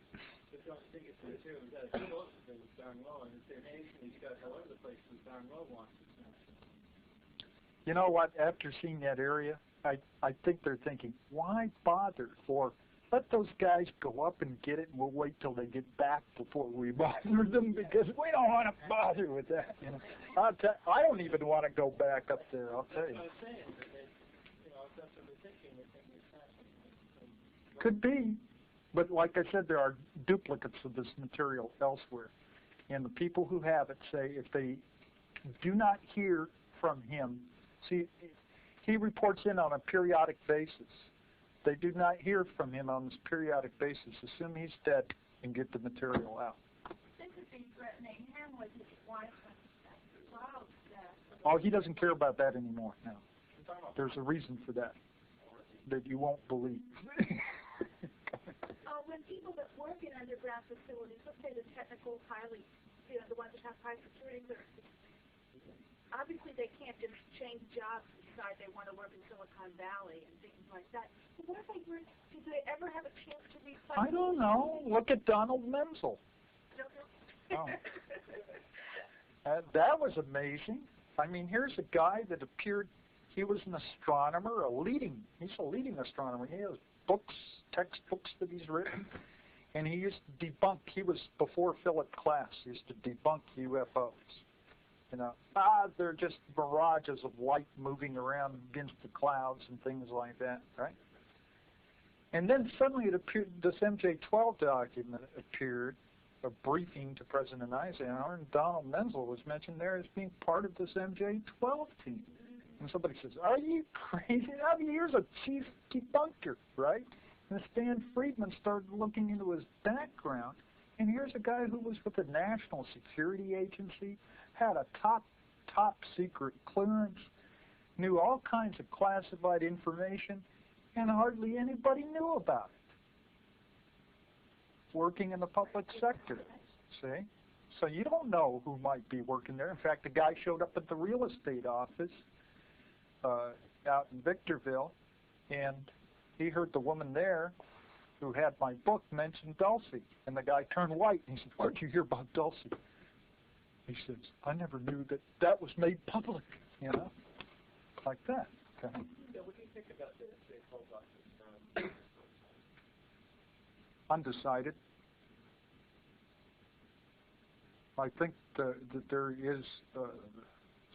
You know what? After seeing that area, I think they're thinking, why bother? Or let those guys go up and get it, and we'll wait till they get back before we bother them, because we don't want to bother with that. You know, I don't even want to go back up there. I'll tell you. Could be, but like I said, there are duplicates of this material elsewhere, and the people who have it say if they do not hear from him, see, he reports in on a periodic basis. They do not hear from him on this periodic basis. Assume he's dead and get the material out. This is being threatening him with his wife. Oh, he doesn't care about that anymore now. There's a reason for that you won't believe. When people that work in underground facilities, let's say the technical, highly, the ones that have high security clearances, obviously they can't just change jobs and decide they want to work in Silicon Valley and things like that. But what if they were, did they ever have a chance to recycle? I don't know. Look at Donald Menzel. Oh. That was amazing. I mean, here's a guy that appeared, he was an astronomer, he's a leading astronomer. He has books, textbooks that he's written, and he used to debunk, he was before Philip Klass, he used to debunk UFOs. You know, they're just mirages of light moving around against the clouds and things like that, right? And then suddenly it appeared, this MJ-12 document appeared, a briefing to President Eisenhower, and Donald Menzel was mentioned there as being part of this MJ-12 team. And somebody says, are you crazy? I mean, here's a chief debunker, right? And Stan Friedman started looking into his background, and here's a guy who was with the National Security Agency, had a top secret clearance, knew all kinds of classified information, and hardly anybody knew about it. Working in the public sector, see? So you don't know who might be working there. In fact, the guy showed up at the real estate office out in Victorville, and he heard the woman there who had my book mention Dulcie, and the guy turned white, and he said, where'd you hear about Dulcie? He says, I never knew that was made public, you know, like that. Okay. Yeah, what do you think about this? Undecided. I think that there is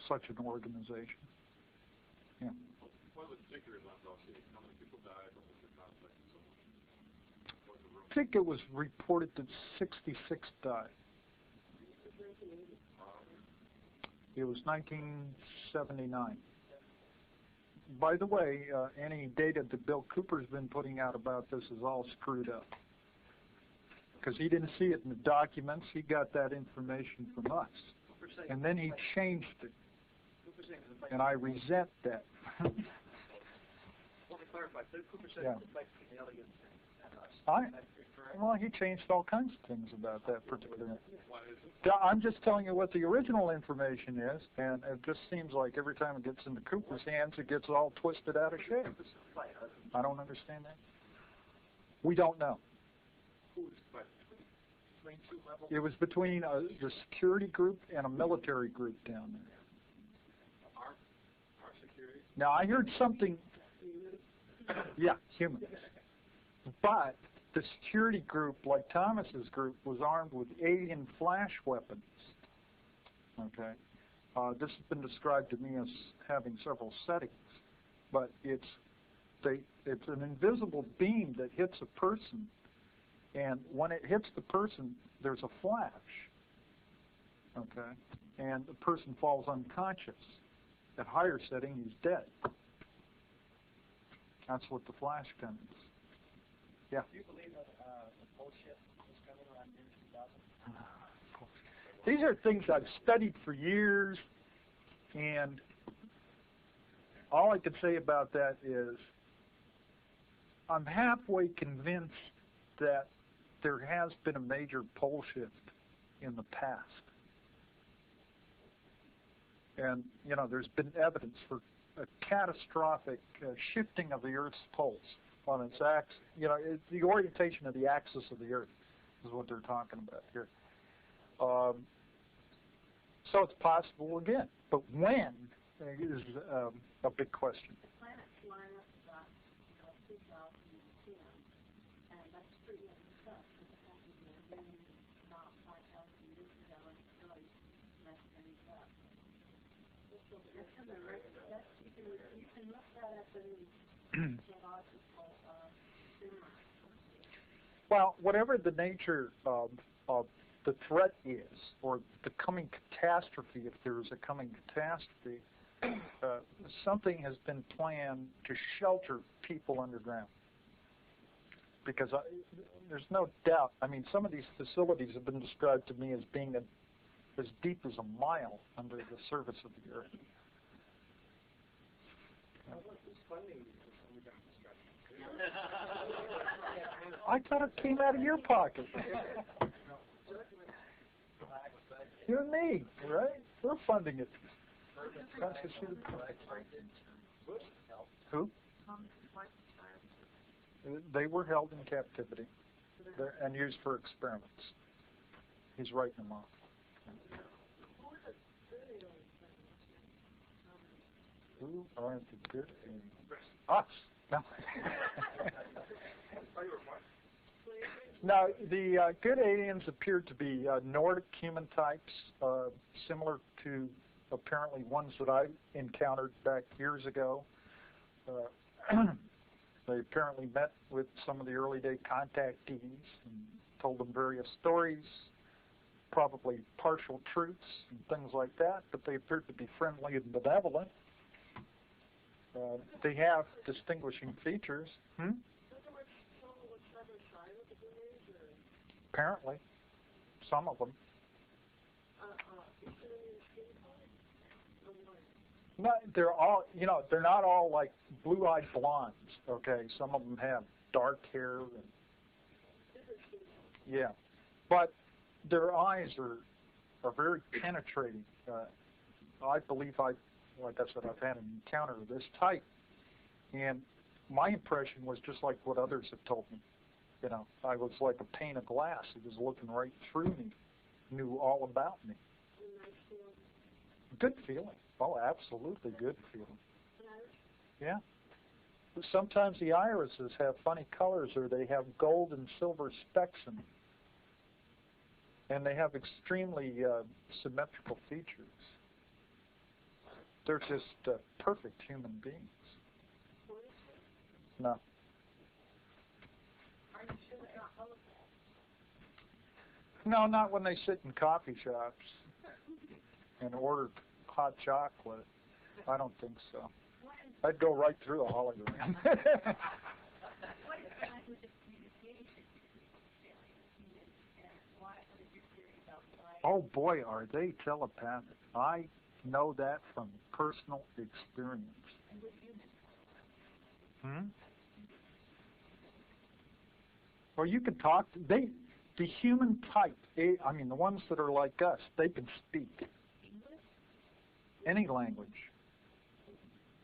such an organization. Yeah. What are the particulars on Dulcie? How many people died? What was the conflict and so on? I think it was reported that 66 died. It was 1979. By the way, any data that Bill Cooper's been putting out about this is all screwed up. Because he didn't see it in the documents, he got that information from us. And then he changed it. And I resent that. Let me clarify. Cooper said Yeah. the fight between the aliens and us. Well, he changed all kinds of things about that particular. I'm just telling you what the original information is, and it just seems like every time it gets into Cooper's hands, it gets all twisted out of shape. I don't understand that. We don't know. It was between the security group and a military group down there. Our security? Now, I heard something, yeah, humans. But the security group, like Thomas's group, was armed with alien flash weapons. Okay? This has been described to me as having several settings. But it's an invisible beam that hits a person, and when it hits the person, there's a flash. Okay? And the person falls unconscious. At higher setting, he's dead. That's what the flash gun is. Yeah. Do you believe that the bullshit is coming around year 2000? These are things I've studied for years, and all I can say about that is I'm halfway convinced that there has been a major pole shift in the past. And, you know, there's been evidence for a catastrophic shifting of the Earth's poles on its axis. It's the orientation of the axis of the Earth is what they're talking about here. So it's possible again, but when is a big question. The planets line up about 2010, and that's pretty stuff because it happened about 5,000 years ago, and it's really messed things up. That's in the record. You can look that up in geological theory. Well, whatever the nature of the threat is, or the coming catastrophe, if there is a coming catastrophe, something has been planned to shelter people underground. Because there's no doubt, I mean, some of these facilities have been described to me as being as deep as a mile under the surface of the Earth. I thought it came out of your pocket. You and me, right? We're funding it. Who? They were held in captivity and used for experiments. He's writing them off. Who are the good aliens? Us. No. Now, the good aliens appeared to be Nordic human types, similar to apparently ones that I encountered back years ago. They apparently met with some of the early day contactees and told them various stories, probably partial truths and things like that, but they appeared to be friendly and benevolent. They have distinguishing features. Apparently, some of them. No, they're all, they're not all like blue-eyed blondes. Okay, some of them have dark hair. Yeah, but their eyes are very penetrating. I believe like I said, I've had an encounter of this type, and my impression was just like what others have told me. I was like a pane of glass. He was looking right through me, knew all about me. Good feeling. Oh, absolutely good feeling. Yeah. But sometimes the irises have funny colors, or they have gold and silver specks in them. And they have extremely symmetrical features. They're just perfect human beings. No. No, not when they sit in coffee shops and order hot chocolate. I don't think so. I'd go right through a hologram. Oh boy, are they telepathic. I know that from personal experience. Well, you can talk. The human type, I mean, the ones that are like us, they can speak any language.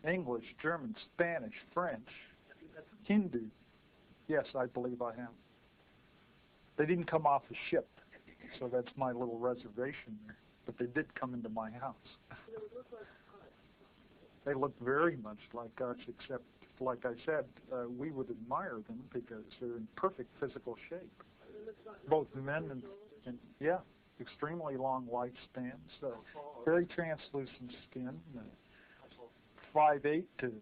English, German, Spanish, French, Hindu. Yes, I believe I have. They didn't come off a ship, so that's my little reservation there. But they did come into my house. They look very much like us, except, like I said, we would admire them because they're in perfect physical shape. Both men and yeah, extremely long lifespans, very translucent skin, 5'8" to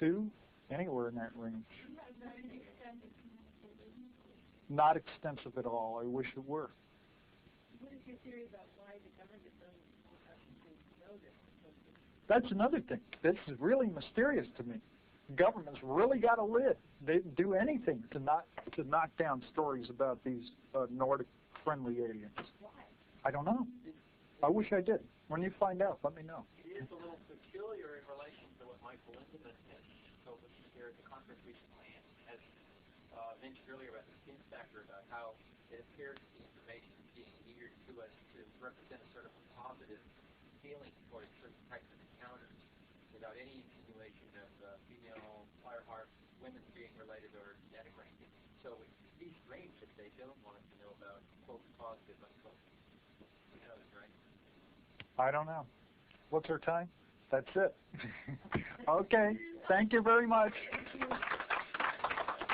6'2", anywhere in that range. Not extensive at all. I wish it were. What is your theory about why the government doesn't want us to know this? That's another thing. This is really mysterious to me. Government's really got a lid. They do anything to knock down stories about these Nordic-friendly aliens. Why? I don't know. I wish I did. When you find out, let me know. It is a little peculiar in relation to what Michael Lindemann has told us here at the conference recently, and has mentioned earlier about the skin factor, about how it appears the information being geared to us to represent a sort of a positive feeling towards certain types of encounters. without any insinuation of female Fireheart women being related or denigrated. So it would be strange if they don't want to know about quote positive unquote. You know, right? I don't know. What's our time? That's it. Okay. Thank you very much.